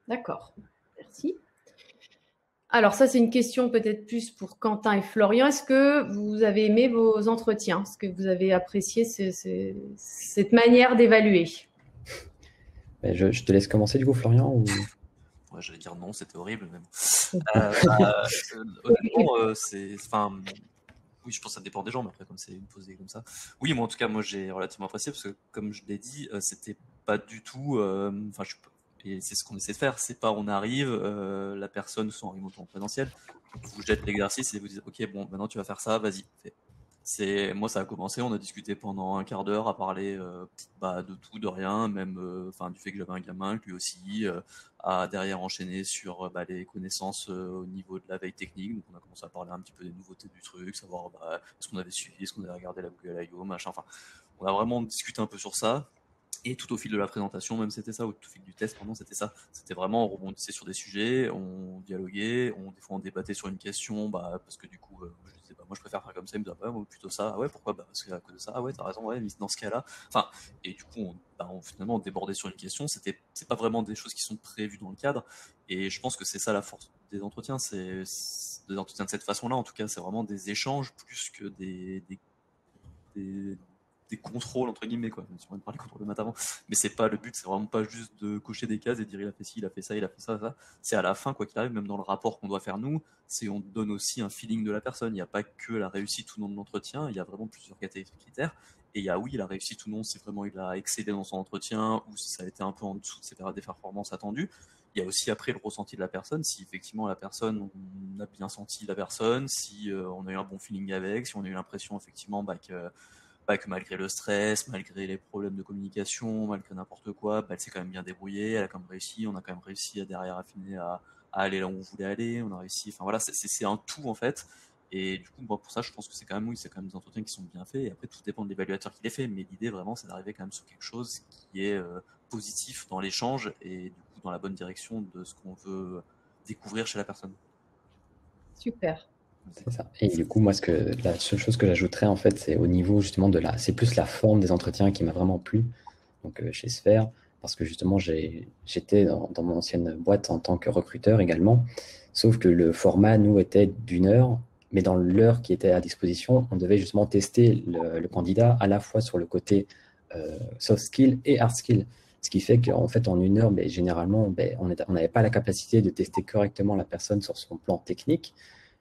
D'accord, merci. Alors ça, c'est une question peut-être plus pour Quentin et Florian. Est-ce que vous avez aimé vos entretiens? Est-ce que vous avez apprécié cette manière d'évaluer? Je te laisse commencer du coup, Florian ou... Ouais, j'allais dire non, c'était horrible. Mais bon. Honnêtement, oui, je pense que ça dépend des gens, mais après, comme c'est une posée comme ça. Oui, moi, en tout cas, moi, j'ai relativement apprécié parce que, comme je l'ai dit, c'était pas du tout. Et c'est ce qu'on essaie de faire. C'est pas on arrive, la personne soit en remote ou en présentiel, on vous jette l'exercice et vous dites ok, bon, maintenant tu vas faire ça, vas-y, fais. Moi, ça a commencé, on a discuté pendant un quart d'heure à parler de tout, de rien, même du fait que j'avais un gamin, que lui aussi, à derrière enchaîner sur les connaissances au niveau de la veille technique. Donc, on a commencé à parler un petit peu des nouveautés du truc, savoir est-ce qu'on avait suivi, est-ce qu'on avait regardé la Google I.O., machin. Enfin, on a vraiment discuté un peu sur ça. Et tout au fil de la présentation, même c'était ça, ou tout au fil du test, pardon, c'était ça. C'était vraiment, on rebondissait sur des sujets, on dialoguait, des fois on débattait sur une question, parce que du coup, je disais, moi je préfère faire comme ça, il me disait, moi plutôt ça, ah ouais, pourquoi, parce que à cause de ça, ah ouais, t'as raison, ouais, mais dans ce cas-là, enfin, et du coup, finalement, on débordait sur une question, c'est pas vraiment des choses qui sont prévues dans le cadre, et je pense que c'est ça la force des entretiens, des entretiens de cette façon-là, en tout cas, c'est vraiment des échanges plus que des contrôles entre guillemets quoi. On va parler contrôle de maths avant, mais c'est pas le but, c'est vraiment pas juste de cocher des cases et dire il a fait ci, il a fait ça, il a fait ça, ça. C'est à la fin quoi qu'il arrive, même dans le rapport qu'on doit faire nous, c'est on donne aussi un feeling de la personne. Il n'y a pas que la réussite ou non de l'entretien, il y a vraiment plusieurs critères. Et il y a oui la réussite ou non, c'est vraiment il a excellé dans son entretien ou si ça a été un peu en dessous de ses performances attendues. Il y a aussi après le ressenti de la personne, si effectivement la personne, on a bien senti la personne, si on a eu un bon feeling avec, si on a eu l'impression effectivement que malgré le stress, malgré les problèmes de communication, malgré n'importe quoi, elle s'est quand même bien débrouillée, elle a quand même réussi, on a quand même réussi à derrière affiner à aller là où on voulait aller, on a réussi, enfin voilà, c'est un tout en fait. Et du coup, pour ça, je pense que c'est quand même des entretiens qui sont bien faits. Et après, tout dépend de l'évaluateur qui les fait. Mais l'idée, vraiment, c'est d'arriver quand même sur quelque chose qui est positif dans l'échange et du coup dans la bonne direction de ce qu'on veut découvrir chez la personne. Super. C'est ça. Et du coup, moi, la seule chose que j'ajouterais, en fait, c'est au niveau justement c'est plus la forme des entretiens qui m'a vraiment plu. Donc, chez Sphère, parce que justement, j'étais dans mon ancienne boîte en tant que recruteur également. Sauf que le format, nous, était d'1 heure. Mais dans l'heure qui était à disposition, on devait justement tester le candidat à la fois sur le côté soft skill et hard skill. Ce qui fait qu'en fait, en 1 heure, généralement, on n'avait pas la capacité de tester correctement la personne sur son plan technique.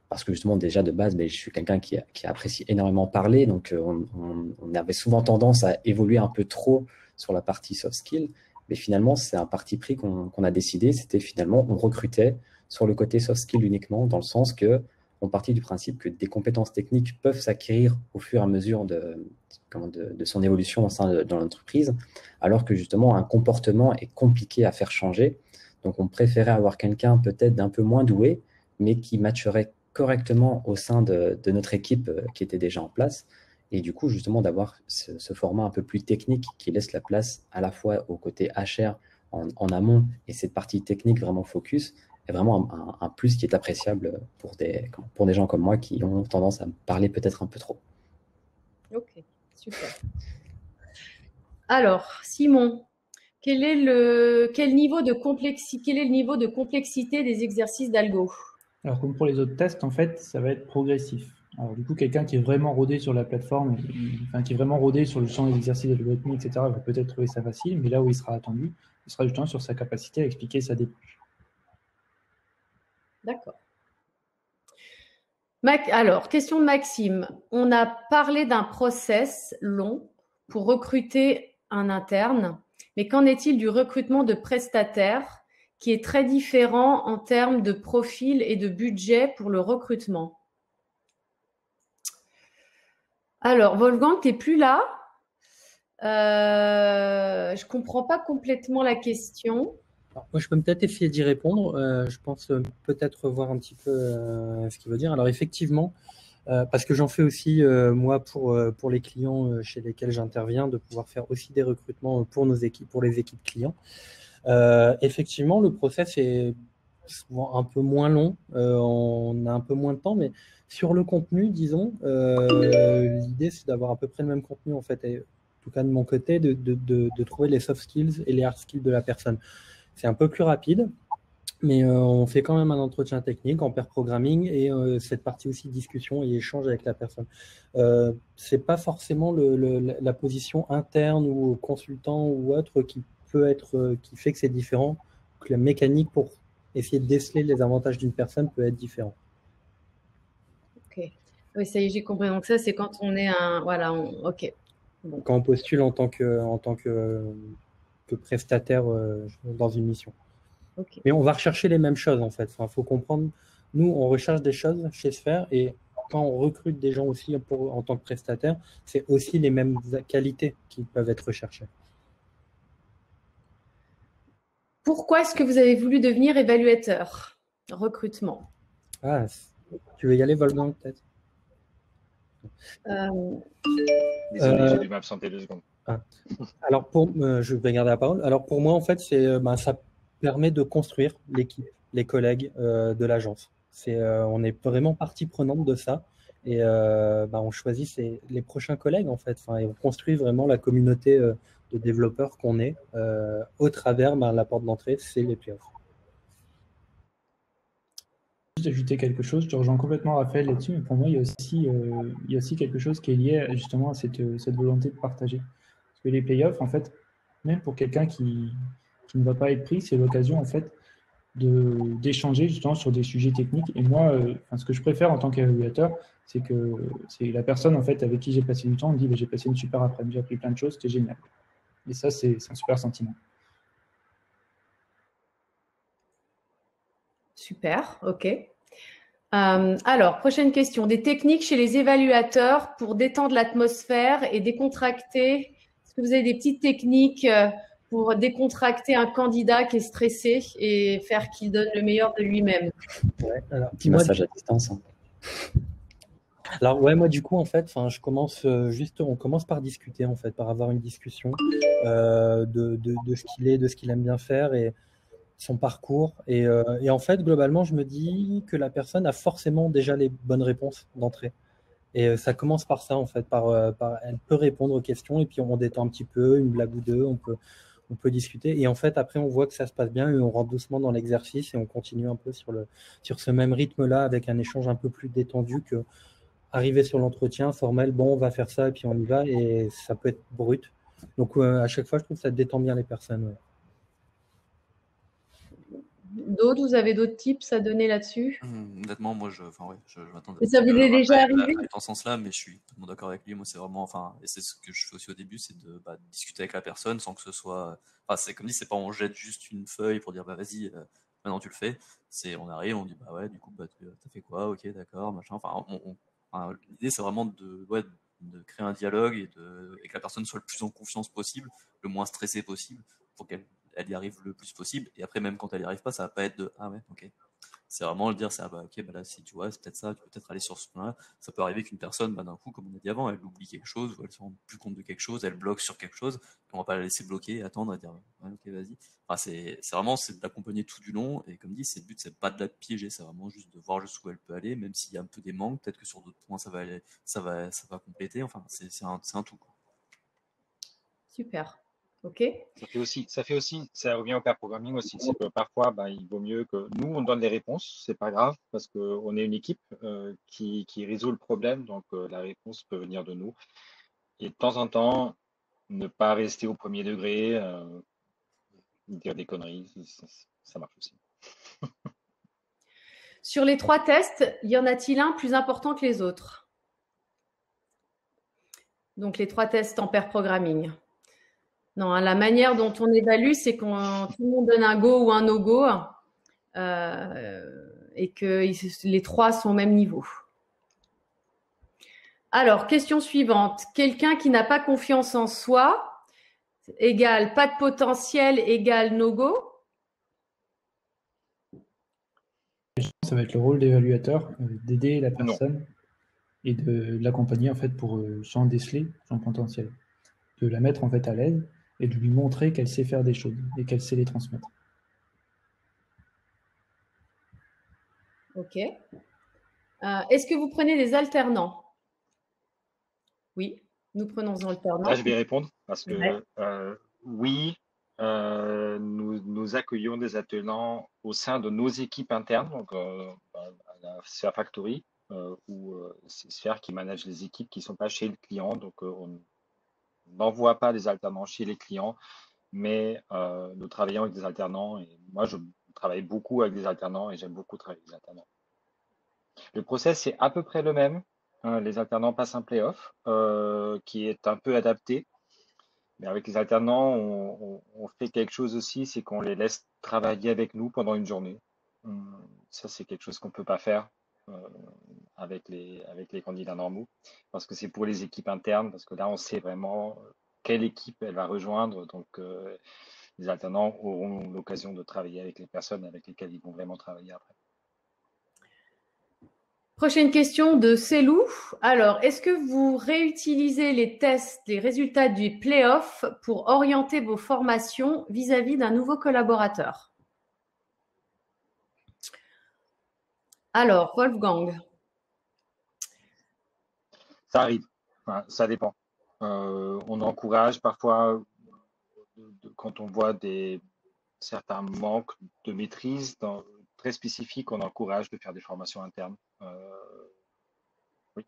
Parce que justement, déjà de base, je suis quelqu'un qui apprécie énormément parler. Donc, on avait souvent tendance à évoluer un peu trop sur la partie soft skill. Mais finalement, c'est un parti pris qu'on a décidé. C'était finalement, on recrutait sur le côté soft skill uniquement, dans le sens que on partit du principe que des compétences techniques peuvent s'acquérir au fur et à mesure de son évolution au sein de l'entreprise, alors que justement, un comportement est compliqué à faire changer. Donc, on préférait avoir quelqu'un peut-être d'un peu moins doué, mais qui matcherait correctement au sein de notre équipe qui était déjà en place. Et du coup, justement, d'avoir ce format un peu plus technique qui laisse la place à la fois au côté HR en amont et cette partie technique vraiment focus est vraiment un plus qui est appréciable pour des gens comme moi qui ont tendance à parler peut-être un peu trop. Ok, super. Alors, Simon, quel est le niveau de complexité des exercices d'algo? Alors, comme pour les autres tests, en fait, ça va être progressif. Alors, du coup, quelqu'un qui est vraiment rodé sur la plateforme, qui est vraiment rodé sur le champ des exercices algorithmiques, etc., va peut-être trouver ça facile, mais là où il sera attendu, il sera justement sur sa capacité à expliquer sa démarche. D'accord. Alors, question de Maxime. On a parlé d'un process long pour recruter un interne, mais qu'en est-il du recrutement de prestataires qui est très différent en termes de profil et de budget pour le recrutement? Alors, Wolfgang, tu n'es plus là. Je ne comprends pas complètement la question. Alors, moi, je peux peut-être essayer d'y répondre. Je pense peut-être voir un petit peu ce qu'il veut dire. Alors, effectivement, parce que j'en fais aussi, moi, pour les clients chez lesquels j'interviens, de pouvoir faire aussi des recrutements pour nos équipes, pour les équipes clients. Effectivement, le process est souvent un peu moins long. On a un peu moins de temps, mais sur le contenu, disons, l'idée, c'est d'avoir à peu près le même contenu, en fait. Et, en tout cas, de mon côté, de trouver les soft skills et les hard skills de la personne. C'est un peu plus rapide, mais on fait quand même un entretien technique en pair programming et cette partie aussi discussion et échange avec la personne. C'est pas forcément la position interne ou consultant ou autre qui fait que c'est différent, que la mécanique pour essayer de déceler les avantages d'une personne peut être différent. Ok. Oui, ça y est, j'ai compris. Donc ça, c'est quand on est un... Voilà, ok. Bon. Quand on postule en tant que que prestataire dans une mission. Ok. Mais on va rechercher les mêmes choses en fait. Faut comprendre, nous, on recherche des choses chez Sphere et quand on recrute des gens aussi en tant que prestataire, c'est aussi les mêmes qualités qui peuvent être recherchées. Pourquoi est-ce que vous avez voulu devenir évaluateur? Recrutement. Ah, tu veux y aller, Wolfgang, peut-être? Désolé, j'ai dû m'absenter 2 secondes. Alors, je vais garder la parole. Alors, pour moi, en fait, ça permet de construire l'équipe, les collègues de l'agence. On est vraiment partie prenante de ça. Et on choisit les prochains collègues, en fait. Et on construit vraiment la communauté de développeurs qu'on est au travers, la porte d'entrée, c'est les playoffs. Juste ajouter quelque chose, je te rejoins complètement Raphaël là-dessus, mais pour moi, il y a aussi quelque chose qui est lié justement à cette volonté de partager. Parce que les playoffs, en fait, même pour quelqu'un qui ne va pas être pris, c'est l'occasion, en fait, d'échanger justement sur des sujets techniques. Et moi, ce que je préfère en tant qu'évaluateur, c'est que c'est la personne, en fait, avec qui j'ai passé du temps, me dit, j'ai passé une super après-midi, j'ai appris plein de choses, c'était génial. Et ça, c'est un super sentiment. Super, ok. Alors, prochaine question. Des techniques chez les évaluateurs pour détendre l'atmosphère et décontracter. Est-ce que vous avez des petites techniques pour décontracter un candidat qui est stressé et faire qu'il donne le meilleur de lui-même? Ouais, alors, Petit massage à distance. Hein. Alors ouais, moi du coup en fait, on commence par discuter en fait, par avoir une discussion de ce qu'il est, de ce qu'il aime bien faire et son parcours. Et en fait, globalement, je me dis que la personne a forcément déjà les bonnes réponses d'entrée. Et ça commence par ça en fait, elle peut répondre aux questions et puis on détend un petit peu, une blague ou deux, on peut discuter. Et en fait, après, on voit que ça se passe bien et on rentre doucement dans l'exercice et on continue un peu sur ce même rythme-là avec un échange un peu plus détendu que arriver sur l'entretien formel, bon, on va faire ça et puis on y va, et ça peut être brut. Donc, à chaque fois, je trouve que ça détend bien les personnes. Ouais. D'autres, vous avez d'autres tips à donner là-dessus? Honnêtement, moi, je m'attendais. Et ça vous est déjà arrivé? Dans ce sens-là, mais je suis totalement d'accord avec lui. Moi, c'est vraiment, et c'est ce que je fais aussi au début, c'est de discuter avec la personne sans que ce soit. C'est comme dit, c'est pas on jette juste une feuille pour dire vas-y, maintenant tu le fais. On arrive, on dit ouais, du coup, t'as fait quoi? Ok, d'accord, machin. L'idée, c'est vraiment de créer un dialogue et que la personne soit le plus en confiance possible, le moins stressée possible, pour qu'elle y arrive le plus possible. Et après, même quand elle n'y arrive pas, ça va pas être de ah ouais, ok. C'est vraiment le dire, ok, là, si tu vois, c'est peut-être ça, tu peux peut-être aller sur ce point-là. Ça peut arriver qu'une personne, d'un coup, comme on a dit avant, elle oublie quelque chose, ou elle se rend plus compte de quelque chose, elle bloque sur quelque chose, et on va pas la laisser bloquer, attendre et dire ouais, ok, vas-y. C'est vraiment d'accompagner tout du long, et comme dit, le but, c'est pas de la piéger, c'est vraiment juste de voir jusqu'où elle peut aller, même s'il y a un peu des manques, peut-être que sur d'autres points, ça va compléter, c'est un tout, quoi. Super. Ok. Ça revient au pair programming aussi. C'est que parfois, il vaut mieux que nous, on donne les réponses, c'est pas grave, parce qu'on est une équipe qui résout le problème, donc la réponse peut venir de nous. Et de temps en temps, ne pas rester au premier degré, dire des conneries, ça marche aussi. Sur les 3 tests, y en a-t-il un plus important que les autres? Donc, les 3 tests en pair programming. Non, la manière dont on évalue, c'est quand tout le monde donne un go ou un no-go et que les 3 sont au même niveau. Alors, question suivante. Quelqu'un qui n'a pas confiance en soi égale pas de potentiel égale no-go? Ça va être le rôle d'évaluateur, d'aider la personne et de l'accompagner en fait pour déceler son potentiel, de la mettre en fait à l'aise et de lui montrer qu'elle sait faire des choses et qu'elle sait les transmettre. Ok. Est-ce que vous prenez des alternants? Oui, nous prenons des alternants. Là, je vais répondre parce que oui, nous accueillons des alternants au sein de nos équipes internes, donc à la Sphere Factory, où c'est Sphere qui manage les équipes qui ne sont pas chez le client, donc on n'envoie pas des alternants chez les clients, mais nous travaillons avec des alternants et moi, je travaille beaucoup avec des alternants et j'aime beaucoup travailler avec des alternants. Le process, c'est à peu près le même. Les alternants passent un playoff qui est un peu adapté. Mais avec les alternants, on fait quelque chose aussi, c'est qu'on les laisse travailler avec nous pendant une journée. Ça, c'est quelque chose qu'on ne peut pas faire euh, avec les candidats normaux, parce que c'est pour les équipes internes, parce que là, on sait vraiment quelle équipe elle va rejoindre. Donc, les alternants auront l'occasion de travailler avec les personnes avec lesquelles ils vont vraiment travailler après. Prochaine question de Célou. Alors, est-ce que vous réutilisez les tests, les résultats du playoff pour orienter vos formations vis-à-vis d'un nouveau collaborateur? Alors, Wolfgang. Ça arrive, enfin, ça dépend. On encourage parfois, quand on voit certains manques de maîtrise très spécifiques, on encourage de faire des formations internes. Oui.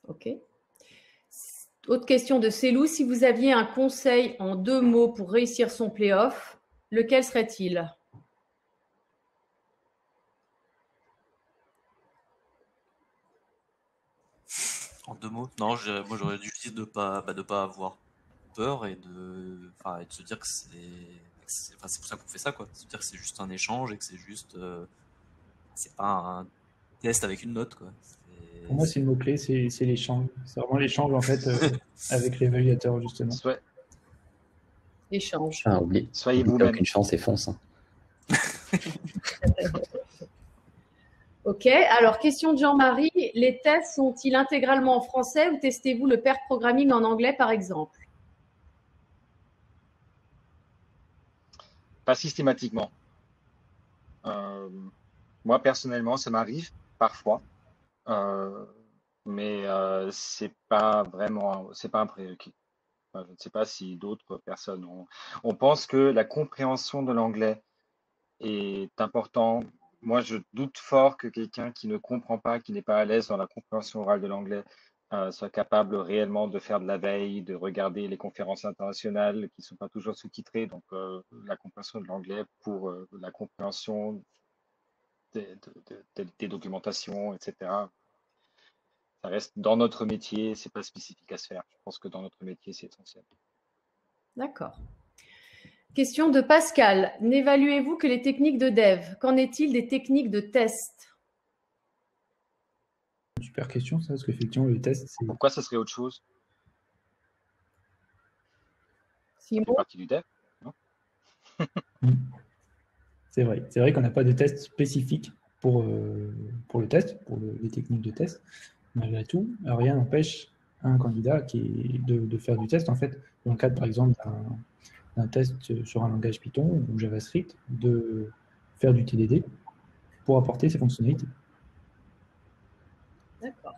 Ok. Autre question de Célou. Si vous aviez un conseil en 2 mots pour réussir son playoff, lequel serait-il? En 2 mots? Non, moi j'aurais dû dire de pas avoir peur et de se dire que c'est pour ça qu'on fait ça, quoi. Se dire que c'est juste un échange et que c'est juste c'est pas un test avec une note, quoi. Pour moi, c'est le mot-clé, c'est l'échange. C'est vraiment l'échange, en fait, avec l'évaluateur, justement. Échange. Ah, oublie. Soyez Oublie, vous-même. aucune chance et fonce. Hein. Ok, alors question de Jean-Marie. Les tests sont-ils intégralement en français ou testez-vous le pair programming en anglais, par exemple? Pas systématiquement. Moi, personnellement, ça m'arrive parfois, mais c'est pas un prérequis. Enfin, je ne sais pas si d'autres personnes ont. On pense que la compréhension de l'anglais est important. Moi, je doute fort que quelqu'un qui ne comprend pas, qui n'est pas à l'aise dans la compréhension orale de l'anglais, soit capable réellement de faire de la veille, de regarder les conférences internationales qui ne sont pas toujours sous-titrées. Donc, la compréhension de l'anglais pour la compréhension des documentations, etc. Ça reste dans notre métier, c'est pas spécifique à se faire. Je pense que dans notre métier, c'est essentiel. D'accord. Question de Pascal. N'évaluez-vous que les techniques de dev? Qu'en est-il des techniques de test? Super question, ça, parce qu'effectivement, le test, c'est… Pourquoi ça serait autre chose? Ça fait Simon? partie du dev, non? C'est vrai qu'on n'a pas de test spécifique pour le test, pour les techniques de test. Malgré tout, rien n'empêche un candidat de faire du test, en fait, dans le cadre, par exemple, d'un test sur un langage Python ou JavaScript, de faire du TDD pour apporter ces fonctionnalités. D'accord.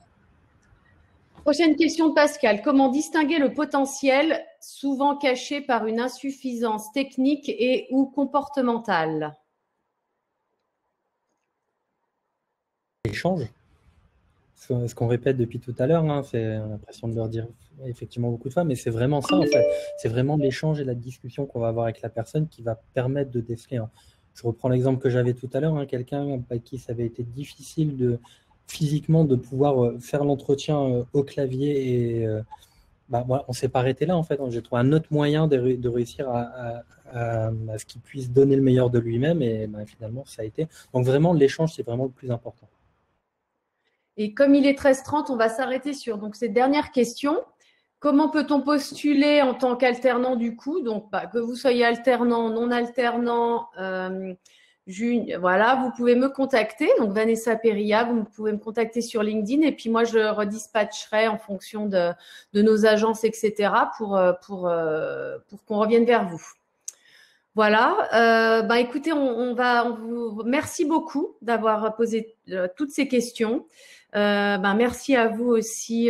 Prochaine question de Pascal. Comment distinguer le potentiel souvent caché par une insuffisance technique et ou comportementale? Échange. Ce qu'on répète depuis tout à l'heure, hein, on a l'impression de leur dire effectivement beaucoup de fois, mais c'est vraiment ça en fait. C'est vraiment l'échange et la discussion qu'on va avoir avec la personne qui va permettre de déceler. Hein. Je reprends l'exemple que j'avais tout à l'heure, hein, quelqu'un à qui ça avait été difficile physiquement de pouvoir faire l'entretien au clavier et voilà, on ne s'est pas arrêté là en fait. J'ai trouvé un autre moyen de réussir à ce qu'il puisse donner le meilleur de lui-même et finalement ça a été. Donc vraiment l'échange c'est vraiment le plus important. Et comme il est 13h30, on va s'arrêter sur donc, cette dernière question. Comment peut-on postuler en tant qu'alternant du coup? Donc, que vous soyez alternant, non alternant, voilà, vous pouvez me contacter. Donc, Vanessa Perilla, vous pouvez me contacter sur LinkedIn et puis moi, je redispatcherai en fonction de nos agences, etc. pour qu'on revienne vers vous. Voilà. Écoutez, merci beaucoup d'avoir posé toutes ces questions. Merci à vous aussi,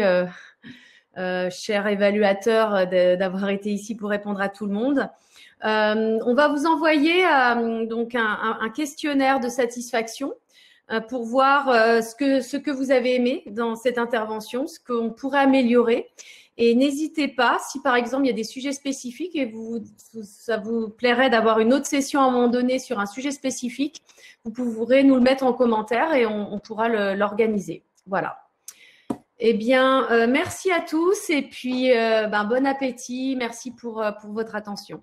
cher évaluateur, d'avoir été ici pour répondre à tout le monde. On va vous envoyer donc un questionnaire de satisfaction pour voir ce que vous avez aimé dans cette intervention, ce qu'on pourrait améliorer. Et n'hésitez pas, si par exemple il y a des sujets spécifiques et ça vous plairait d'avoir une autre session à un moment donné sur un sujet spécifique, vous pourrez nous le mettre en commentaire et on pourra l'organiser. Voilà. Eh bien, merci à tous et puis bon appétit. Merci pour votre attention.